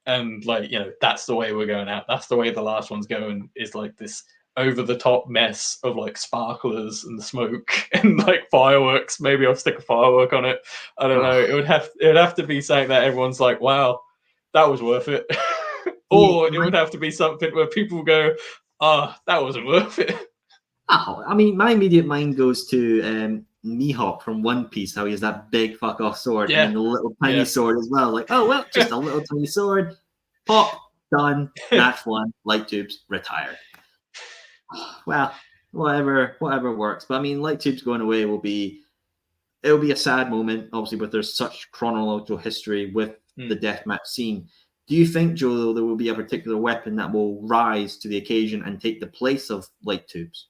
And like, that's the way we're going out. That's the way the last one's going, is like this over the top mess of like sparklers and smoke and like fireworks. Maybe I'll stick a firework on it. I don't know. It would have to be something that everyone's like, wow, that was worth it. Or it would have to be something where people go, that wasn't worth it. Oh, I mean, my immediate mind goes to Mihawk from One Piece, how he has that big fuck off sword, and then the little tiny sword as well. Like, oh well, just a little tiny sword. Pop, done. Match one. Light tubes, retired. Well, whatever works. But I mean, light tubes going away it'll be a sad moment, obviously, but there's such chronological history with the deathmatch scene. Do you think, Joe, there will be a particular weapon that will rise to the occasion and take the place of light tubes?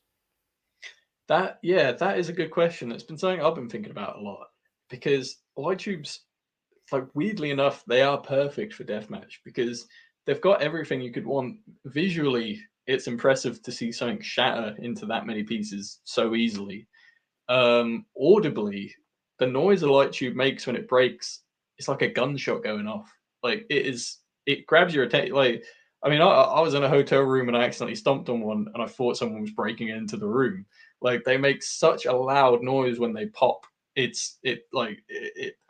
That is a good question. It's been something I've been thinking about a lot, because light tubes, like, weirdly enough, they are perfect for deathmatch, because they've got everything you could want. Visually, it's impressive to see something shatter into that many pieces so easily. Audibly, the noise a light tube makes when it breaks, it's like a gunshot going off. Like, it grabs your attention. Like, I mean, I was in a hotel room and I accidentally stomped on one, and I thought someone was breaking into the room. Like, they make such a loud noise when they pop. It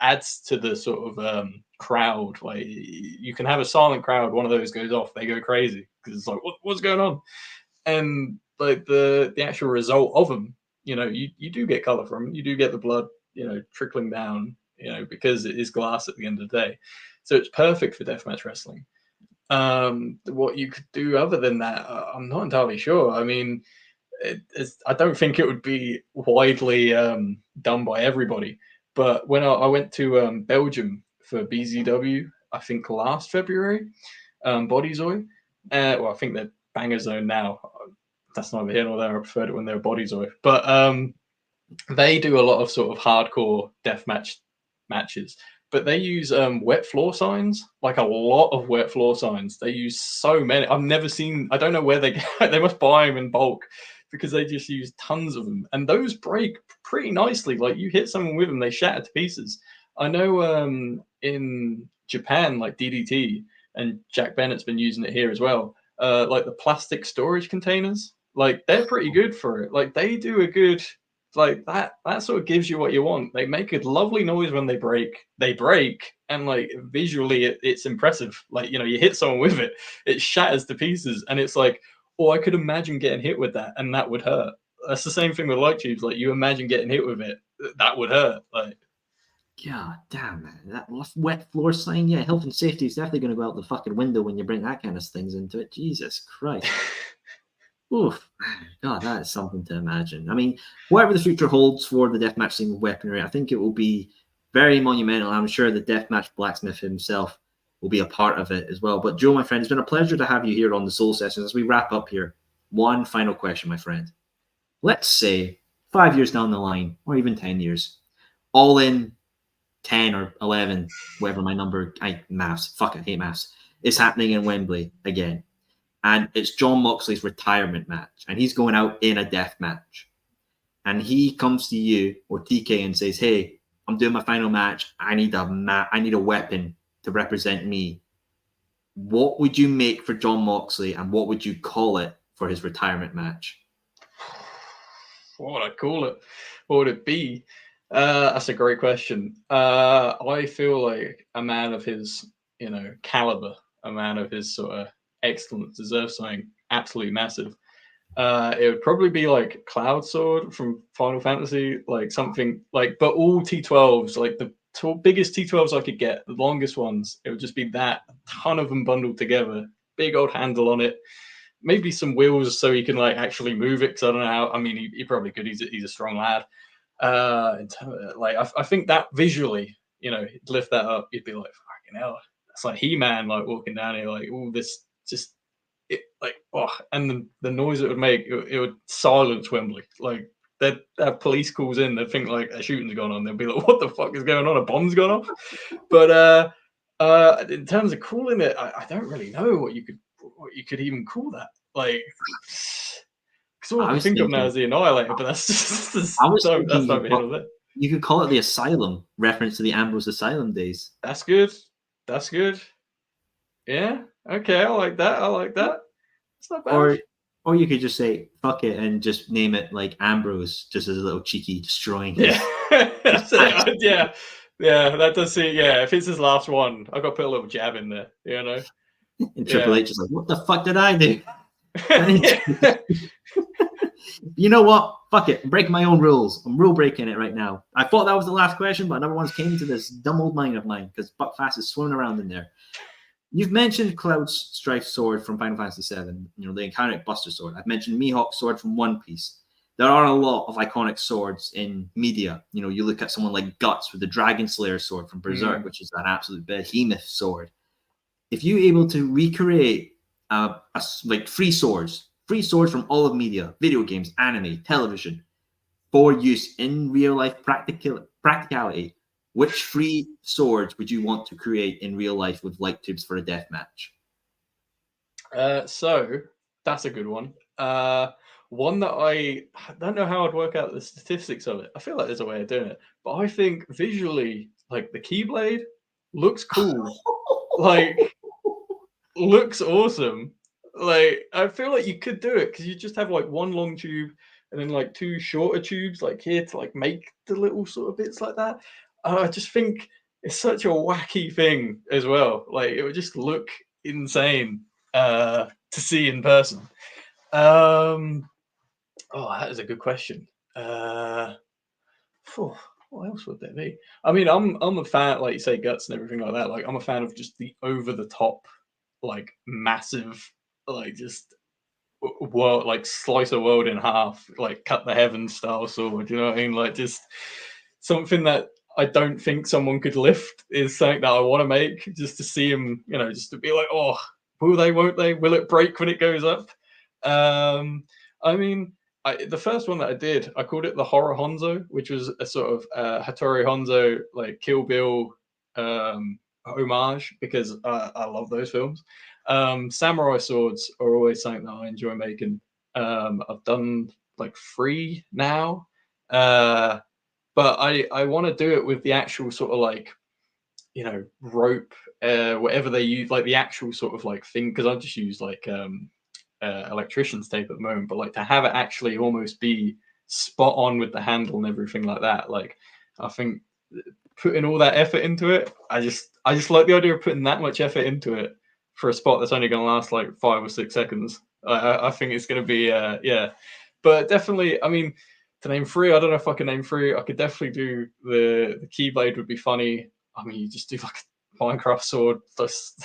adds to the sort of crowd. Like, you can have a silent crowd, one of those goes off, they go crazy, because it's like, what's going on? And like the actual result of them, you do get color from them. You do get the blood, trickling down, because it is glass at the end of the day. So it's perfect for deathmatch wrestling. What you could do other than that, I'm not entirely sure. I mean, I don't think it would be widely done by everybody. But when I went to Belgium for BZW, I think last February, Bodyzoy, well, I think they're Banger Zone now. That's neither here nor there. I preferred it when they were Bodyzoy. But they do a lot of sort of hardcore deathmatch matches. But they use wet floor signs, like a lot of wet floor signs. They use so many. I've never seen. I don't know where they get. They must buy them in bulk, because they just use tons of them, and those break pretty nicely. Like, you hit someone with them, they shatter to pieces. I know in Japan, like DDT, and Jack Bennett's been using it here as well. Like the plastic storage containers, like, they're pretty good for it. Like, they do a good. Like, that sort of gives you what you want. They make a lovely noise when they break, and like, visually it's impressive. Like, you hit someone with it, it shatters to pieces, and it's like, oh, I could imagine getting hit with that, and that would hurt. That's the same thing with light tubes. Like, you imagine getting hit with it, that would hurt. Like, God damn, man. That wet floor sign, yeah, health and safety is definitely going to go out the fucking window when you bring that kind of things into it. Jesus Christ. Oof, man, God, that is something to imagine. I mean, whatever the future holds for the deathmatch scene with weaponry, I think it will be very monumental. I'm sure the Deathmatch Blacksmith himself will be a part of it as well. But Joe, my friend, it's been a pleasure to have you here on the Soul Sessions. As we wrap up here, one final question, my friend. Let's say 5 years down the line, or even 10 years, all in 10 or 11, whatever my number, maths, fuck it, hate maths, is happening in Wembley again. And it's John Moxley's retirement match. And he's going out in a death match. And he comes to you or TK and says, hey, I'm doing my final match. I need a weapon to represent me. What would you make for John Moxley and what would you call it for his retirement match? What would I call it? What would it be? That's a great question. I feel like a man of his, caliber, a man of his sort of excellence deserves something absolutely massive. It would probably be like Cloud Sword from Final Fantasy, like something like, but all T12s, like the biggest T12s I could get, the longest ones. It would just be that, a ton of them bundled together, big old handle on it. Maybe some wheels so he can like actually move it. Because I don't know how. I mean, he probably could. He's a strong lad. I think that visually, he'd lift that up. You'd be like, fucking hell, that's like He-Man, like walking down here, like all this just. And the noise it would make, it would silence Wembley. Like they'd have police calls in, they'd think like a shooting's gone on. They'd be like, "What the fuck is going on? A bomb's gone off." But in terms of calling it, I don't really know what you could even call that. Like, because all I can think of now is the Annihilator, but that's just that's not being you could call it the Asylum, reference to the Ambrose Asylum days. That's good. That's good. Yeah. Okay. I like that. It's not bad. Or you could just say fuck it and just name it like Ambrose, just as a little cheeky destroying. Yeah. That's it. Yeah. Yeah. That does see. Yeah. If it's his last one, I've got to put a little jab in there. And Triple H is like, what the fuck did I do? You know what? Fuck it. I'm breaking my own rules. I'm rule breaking it right now. I thought that was the last question, but another one's came into this dumb old mind of mine because Buckfast is swimming around in there. You've mentioned Cloud's Strife sword from Final Fantasy VII, the Incarnate Buster sword. I've mentioned Mihawk's sword from One Piece. There are a lot of iconic swords in media. You look at someone like Guts with the Dragon Slayer sword from Berserk, which is an absolute behemoth sword. If you're able to recreate like free swords from all of media, video games, anime, television, for use in real life practicality, which free swords would you want to create in real life with light tubes for a death match? So that's a good one. One that I don't know how I'd work out the statistics of it. I feel like there's a way of doing it, but I think visually, like the Keyblade looks cool. Like looks awesome. Like I feel like you could do it because you just have like one long tube and then like two shorter tubes like here to like make the little sort of bits like that. I just think it's such a wacky thing as well. Like it would just look insane to see in person. That is a good question. What else would there be? I mean, I'm a fan, like you say, Guts and everything like that. Like I'm a fan of just the over the top, like massive, like just world, like slice a world in half, like cut the heavens style sword. You know what I mean? Like just something that I don't think someone could lift is something that I want to make just to see him, just to be like, oh, will they, won't they? Will it break when it goes up? I mean, the first one that I did, I called it the Horror Honzo, which was a sort of Hattori Honzo, like Kill Bill homage, because I love those films. Samurai swords are always something that I enjoy making. I've done like 3 now. But I want to do it with the actual sort of like, rope, whatever they use, like the actual sort of like thing, because I just use like electrician's tape at the moment, but like to have it actually almost be spot on with the handle and everything like that. Like I think putting all that effort into it, I just like the idea of putting that much effort into it for a spot that's only going to last like 5 or 6 seconds. I think it's going to be yeah, but definitely, I mean, To name three, I don't know if I can name three. I could definitely do the Keyblade would be funny. I mean, you just do like a Minecraft sword, just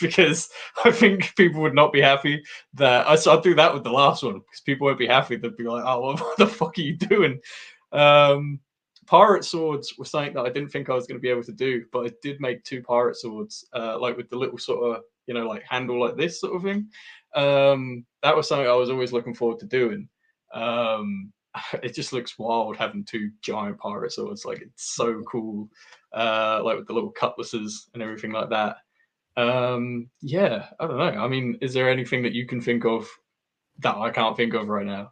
because I think people would not be happy that I'd do that with the last one because people won't be happy. They'd be like, "Oh, what the fuck are you doing?" Pirate swords were something that I didn't think I was going to be able to do, but I did make 2 pirate swords, like with the little sort of like handle like this sort of thing. That was something I was always looking forward to doing. It just looks wild having 2 giant pirate swords. Like it's so cool, like with the little cutlasses and everything like that. Yeah, I don't know. I mean, is there anything that you can think of that I can't think of right now?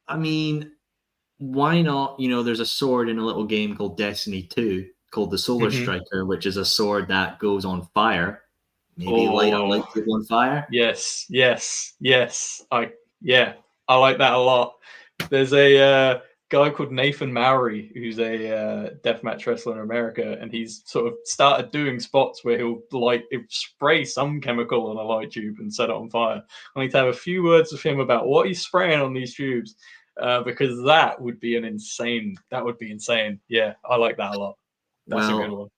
I mean, why not? There's a sword in a little game called Destiny 2 called the Solar Mm-hmm. Striker, which is a sword that goes on fire. Maybe light a Oh, lightsaber on fire. yes, yes, yes. I like that a lot. There's a guy called Nathan Mowry who's a deathmatch wrestler in America, and he's sort of started doing spots where he'll spray some chemical on a light tube and set it on fire. I need to have a few words with him about what he's spraying on these tubes, because that would be insane. That would be insane. Yeah, I like that a lot. That's a good Well, one.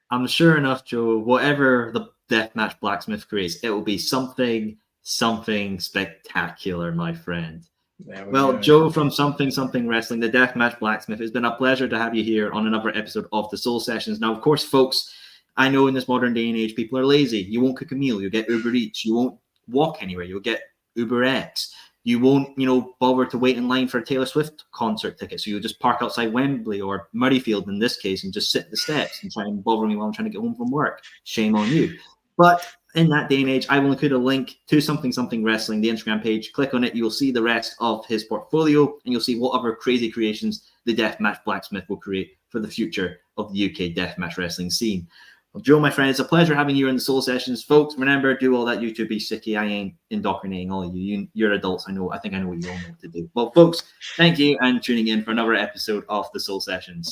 I'm sure enough, Joe, whatever the Deathmatch Blacksmith creates, it will be something spectacular, my friend. There we Well, go. Joe from Something Wrestling, the Deathmatch Blacksmith, it's been a pleasure to have you here on another episode of the Soul Sessions. Now, of course, folks, I know in this modern day and age, people are lazy. You won't cook a meal, you'll get Uber Eats. You won't walk anywhere, you'll get Uber X. You won't, bother to wait in line for a Taylor Swift concert ticket. So you'll just park outside Wembley or Murrayfield in this case and just sit at the steps and try and bother me while I'm trying to get home from work. Shame on you. But in that day and age, I will include a link to Something Wrestling, the Instagram page. Click on it. You will see the rest of his portfolio, and you'll see what other crazy creations the Deathmatch Blacksmith will create for the future of the UK deathmatch wrestling scene. Well, Joe, my friend, it's a pleasure having you in the Soul Sessions. Folks, remember, do all that YouTube be sicky. I ain't indoctrinating all of you. You're adults. I think I know what you all know what to do. Well, folks, thank you and tuning in for another episode of the Soul Sessions.